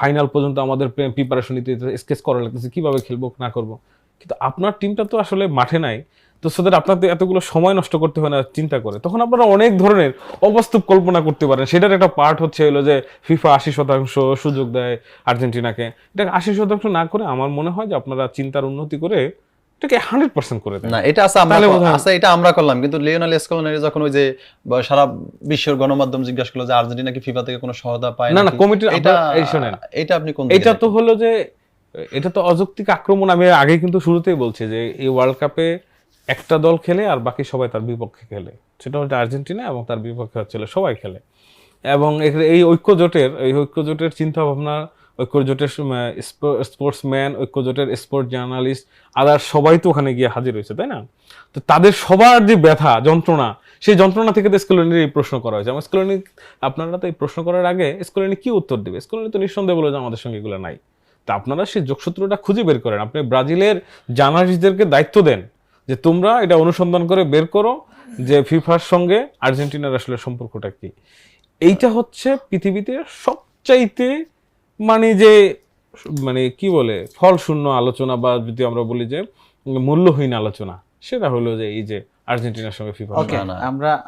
ফাইনাল পর্যন্ত আমাদের প্রিপারেশন নিতে স্কেচ করা লাগতেছে কিভাবে খেলবো না করবো। কিন্তু আপনার টিমটা তো আসলে মাঠে নাই, তো সেদের আপনাদের এতগুলো সময় নষ্ট করতে হয় না চিন্তা করে, তখন আপনারা অনেক ধরনের অবাস্তব কল্পনা করতে পারেন। সেটার একটা পার্ট হচ্ছে হলো যে ফিফা 80% সুযোগ দেয় আর্জেন্টিনাকে। এটা 80% না করে আমার মনে হয় যে আপনারা চিন্তার উন্নতি করে এটাকে 100% করে দেন। না, এটা আছে আমরা তাহলে বোধহয়- আছে, এটা আমরা করলাম, কিন্তু লিওনেল স্কলনি যখন ওই যে সারা বিশ্বের গণমাধ্যম জিজ্ঞাসা করলো যে আর্জেন্টিনা কি ফিফা থেকে কোনো সহায়তা পায় না, না, নাকি? কমিটির এটা এই শোনেন, এটা আপনি কোন দিকে এটা তো দেখেন? হলো যে এটা তো অযৌক্তিক আক্রমণ। আমি আগে কিন্তু শুরুতেই বলছি যে এই ওয়ার্ল্ড কাপে একটা দল খেলে আর বাকি সবাই তার বিপক্ষে খেলে, সেটা হচ্ছে আর্জেন্টিনা, এবং তার বিপক্ষে হচ্ছে সবাই খেলে। এবং এই ঐক্য জোটের চিন্তা ভাবনা, ঐক্য জোটের স্পোর্টসম্যান, ঐক্য জোটের স্পোর্টস জার্নালিস্ট, আদার সবাই তো ওখানে গিয়ে হাজির হয়েছে, তাই না? তো তাদের সবার যে ব্যথা যন্ত্রণা, সেই যন্ত্রণা থেকে তো স্কলোনির এই প্রশ্ন করা হয়েছে। আমার স্কলোনি, আপনারা তো এই প্রশ্ন করার আগে স্কলোনি কি উত্তর দেবে? স্কলোনি তো নিঃসন্দেহে বলে যে আমাদের সঙ্গে এগুলো নাই। তা আপনারা সেই যোগসূত্রটা খুঁজে বের করেন, আপনি ব্রাজিলের জার্নালিস্টদেরকে দায়িত্ব দেন যে তোমরা এটা অনুসন্ধান করে বের করো যে ফিফার সঙ্গে আর্জেন্টিনার আসলে সম্পর্কটা কি। এইটা হচ্ছে পৃথিবীতে সবচাইতে মানে যে মানে কি বলে ফল শূন্য আলোচনা, বা যদি আমরা বলি যে মূল্যহীন আলোচনা, সেটা হলো যে এই যে আর্জেন্টিনার সঙ্গে ফিফা। ওকে, না।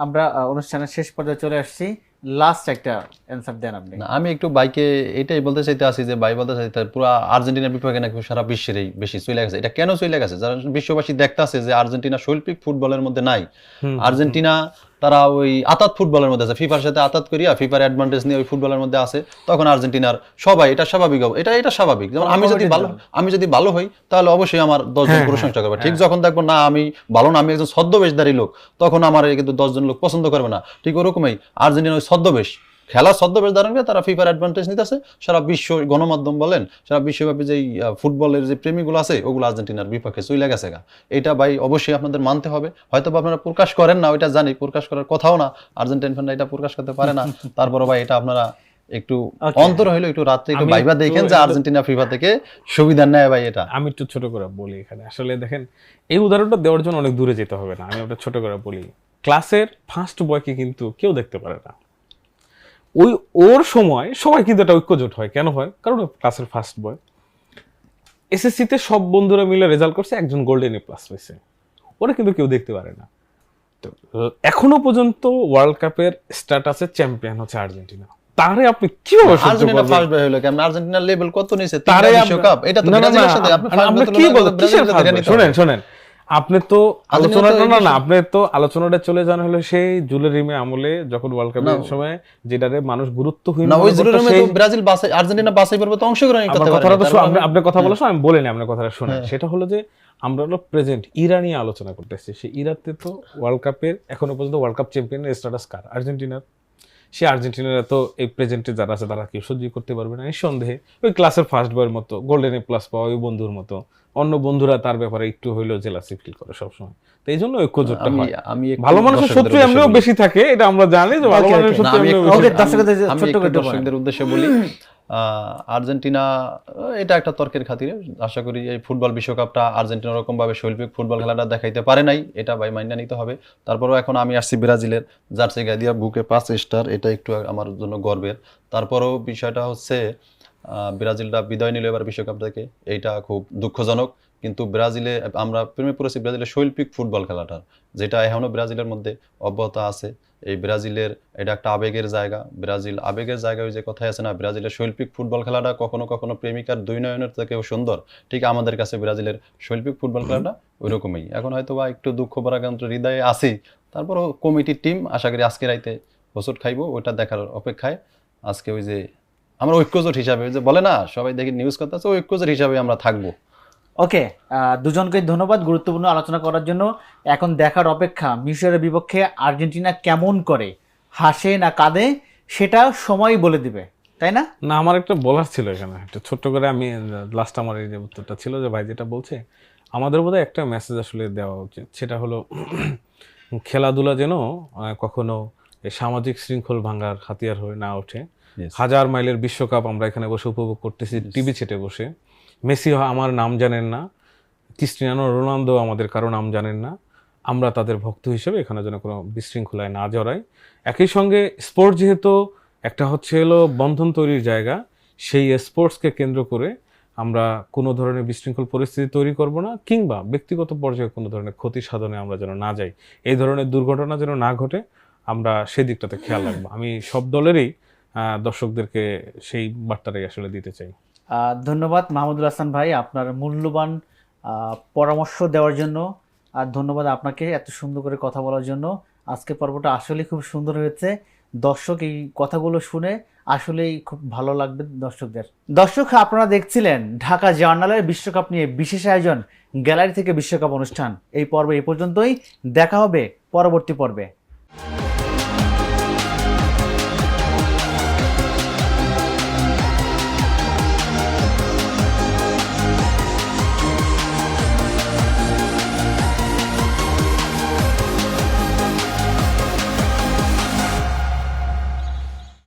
আমরা অনুষ্ঠানের শেষ পর্যায়ে চলে আসছি। লাস্ট একটা অ্যানসার দেন আপনি। না, আমি একটু বাইকে এটাই বলতে চাইতে আছি যে ভাই বলতে চাইতে পুরো আর্জেন্টিনার বিপক্ষে নাকি সারা বিশ্বেরই বেশি চলে গেছে। এটা কেন চলে গেছে? যারা বিশ্ববাসী দেখতে আছে যে আর্জেন্টিনা শৈল্পিক ফুটবলের মধ্যে নাই, আর্জেন্টিনা তারা ওই আতাত ফুটবলের মধ্যে আছে, ফিফার সাথে আতাত করিয়া ফিফার অ্যাডভান্টেজ নিয়ে ওই ফুটবলের মধ্যে আছে, তখন আর্জেন্টিনার সবাই এটা স্বাভাবিক হবে, এটা স্বাভাবিক। যেমন আমি যদি ভালো হই তাহলে অবশ্যই আমার 10 জন প্রশংসা করবে, ঠিক যখন দেখবো না আমি ভালো না, আমি একজন ছদ্মবেশধারী লোক, তখন আমার কিন্তু 10 জন লোক পছন্দ করবে না। ঠিক ওরকমই আর্জেন্টিনা ওই ছদ্মবেশ খেলার ছদ্মবেশ ধারণ করে তারা ফিফার অ্যাডভান্টেজ নিতেছে। সারা বিশ্ব গণমাধ্যম বলেন, সারা বিশ্বব্যাপী যে ফুটবলের যে প্রেমীগুলো আছে ওগুলো আর্জেন্টিনার বিপক্ষে চলে গেছে গা। এটা ভাই অবশ্যই আপনাদের মানতে হবে। হয়তো আপনারা প্রকাশ করেন না, ওইটা জানি, প্রকাশ করার কথাও না, আর্জেন্টাইন ফ্যানরা এটা প্রকাশ করতে পারে না। তারপরে ভাই এটা আপনারা একটু অন্তর হইলো একটু রাত্রে একটু ভাইবা দেখেন যে আর্জেন্টিনা ফিফা থেকে সুবিধা নেয় ভাই। এটা আমি একটু ছোট করে বলি এখানে, আসলে দেখেন এই উদাহরণটা দেওয়ার জন্য অনেক দূরে যেতে হবে না, আমি একটা ছোট করে বলি। ক্লাসের ফার্স্ট বয়কে কিন্তু কেউ দেখতে পারে না, ওর সময় সবাই কিন্তু একটা ঐক্যজোট হয়। কেন হয়? কারণ ক্লাসের ফার্স্ট বয় এসএসসিতে সব বন্ধুরা মিলে রেজাল্ট করছে, একজন গোল্ডেন এ প্লাস পেয়েছে, ওরা কিন্তু কেউ দেখতে পারে না। তো এখনো পর্যন্ত ওয়ার্ল্ড কাপের স্ট্যাটাসে চ্যাম্পিয়ন হচ্ছে আর্জেন্টিনা। তারে আপনি কিভাবে সহ্য আর্জেন্টিনা করবেন? ফার্স্ট বয় হলো কেমন? আর্জেন্টিনার লেভেল কত নিচে? তারে বিশ্বকাপ এটা তো না, না, না, ব্রাজিলের সাথে আপনি আপনি কি বলেন? কিসের ফার্স্ট বয়? শোনেন, আপনি তো আলোচনাটা না, আপনি তো আলোচনাটা চলে যান হলো সেই জুলের রিমে আমলে, যখন ওয়ার্ল্ড কাপের সময় যেটারে মানুষ গুরুত্বহীন না, ওই জুলের রিমে তো ব্রাজিল বাছাই, আর্জেন্টিনা বাছাই পর্বে তো অংশগ্রহণ করতে পারে। কথাটা তো আপনি কথা বলার সময় আমি বলে নি, আপনার কথাটা শুনে। সেটা হলো যে আমরা হলো প্রেজেন্ট ইরা নিয়ে আলোচনা করতেছি। সেই ইরাতে তো ওয়ার্ল্ড কাপের এখনো পর্যন্ত ওয়ার্ল্ড কাপ চ্যাম্পিয়নের স্ট্যাটাস কার? আর্জেন্টিনার। সে আর্জেন্টিনার তো এই প্রেজেন্টে যারা আছে তারা কেউ সহ্য করতে পারবে না নিঃসন্দেহে। ওই ক্লাসের ফার্স্ট বয়ের মতো গোল্ডেন এ প্লাস পাওয়া ওই বন্ধুর মতো অন্য বন্ধুরা তার ব্যাপারে একটু হইলেও জেলাসি ফিল করে সবসময়। তো এই জন্য ঐক্য জোটটা হয়। আমি একটু ভালো মানুষের দর্শকদের শত্রু উদ্দেশ্যে এমনিও বলি। বেশি থাকে, এটা আমরা জানি যে ভালো Okay, মানুষের okay. শত্রু আমি এমনিও একটু- বেশি Okay, থাকে। দর্শকদের আমি ছোট্ট একটু করে একটু বলেন। দর্শকদের উদ্দেশ্যে বলি, আর্জেন্টিনা এটা একটা তর্কের খাতিরে, আশা করি এই ফুটবল বিশ্বকাপটা আর্জেন্টিনা ওরকম ভাবে শৈল্পিক ফুটবল খেলাটা দেখাইতে পারে নাই, এটা ভাই মাইনা নিতে হবে। তারপরেও এখন আমি আসছি ব্রাজিলের জার্সি গায়ে দিয়া বুকে 5 স্টার, এটা একটু আমার জন্য গর্বের। তারপরেও বিষয়টা হচ্ছে ব্রাজিলটা বিদায় নিল এবার বিশ্বকাপ থেকে, এইটা খুব দুঃখজনক। কিন্তু ব্রাজিলে আমরা প্রেমে পড়েছি ব্রাজিলের শৈল্পিক ফুটবল খেলাটা, যেটা এখনো ব্রাজিলের মধ্যে অব্যাহত আছে। এই ব্রাজিলের এটা একটা আবেগের জায়গা, ব্রাজিল আবেগের জায়গা। ওই যে কথাই আছে না, ব্রাজিলের শৈল্পিক ফুটবল খেলাটা কখনো কখনো প্রেমিকার দুই নয়নের থেকেও সুন্দর, ঠিক আমাদের কাছে ব্রাজিলের শৈল্পিক ফুটবল খেলাটা ওই রকমই। এখন হয়তো বা একটু দুঃখ পরাক্রান্ত হৃদয়ে আছি, তারপরও কমিটির টিম আশা করি আজকে রাইতে হোঁচট খাইবো, ওটা দেখার অপেক্ষায়। আজকে ওই যে আমরা ঐক্যজোট হিসাবে, ওই যে বলে না সবাই দেখি নিউজ কথা আছে, ঐক্যজোট হিসাবে আমরা থাকবো। ওকে, দুজনকে ধন্যবাদ গুরুত্বপূর্ণ আলোচনা করার জন্য। এখন দেখার অপেক্ষা মিশরের বিপক্ষে আর্জেন্টিনা কেমন করে, হাসে না কাঁদে, সেটা সময় বলে দিবে, তাই না? না, আমার একটা বলার ছিল এখানে, একটা ছোট্ট করে আমি লাস্ট আমার এই যে উত্তরটা ছিল যে ভাই যেটা বলছে, আমাদের বোধহয় একটা মেসেজ আসলে দেওয়া উচিত, সেটা হলো খেলাধুলা যেন কখনো এই সামাজিক শৃঙ্খল ভাঙার হাতিয়ার হয়ে না ওঠে। হাজার মাইলের বিশ্বকাপ আমরা এখানে বসে উপভোগ করতেছি টিভি ছেটে বসে, মেসি আমার নাম জানেন না, ক্রিস্টিয়ানো রোনালদো আমাদের কারো নাম জানেন না, আমরা তাদের ভক্ত হিসেবে এখানে যেন কোনো বিশৃঙ্খলায় না জড়াই। একই সঙ্গে স্পোর্ট যেহেতু একটা হচ্ছে হলো বন্ধন তৈরির জায়গা, সেই স্পোর্টসকে কেন্দ্র করে আমরা কোনো ধরনের বিশৃঙ্খল পরিস্থিতি তৈরি করব না, কিংবা ব্যক্তিগত পর্যায়ে কোনো ধরনের ক্ষতি সাধনে আমরা যেন না যাই, এই ধরনের দুর্ঘটনা যেন না ঘটে, আমরা সেই দিকটাতে খেয়াল রাখবো। আমি সব দলেরই দর্শকদেরকে সেই বার্তাটাই আসলে দিতে চাই। ধন্যবাদ মাহমুদুল হাসান ভাই, আপনার মূল্যবান পরামর্শ দেওয়ার জন্য। আর ধন্যবাদ আপনাকে এত সুন্দর করে কথা বলার জন্য। আজকে পর্বটা আসলে খুব সুন্দর হয়েছে। দর্শক এই কথাগুলো শুনে আসলেই খুব ভালো লাগবে দর্শকদের। দর্শক, আপনারা দেখছিলেন ঢাকা জার্নালের বিশ্বকাপ নিয়ে বিশেষ আয়োজন গ্যালারি থেকে বিশ্বকাপ অনুষ্ঠান। এই পর্বে এই পর্যন্তই, দেখা হবে পরবর্তী পর্বে।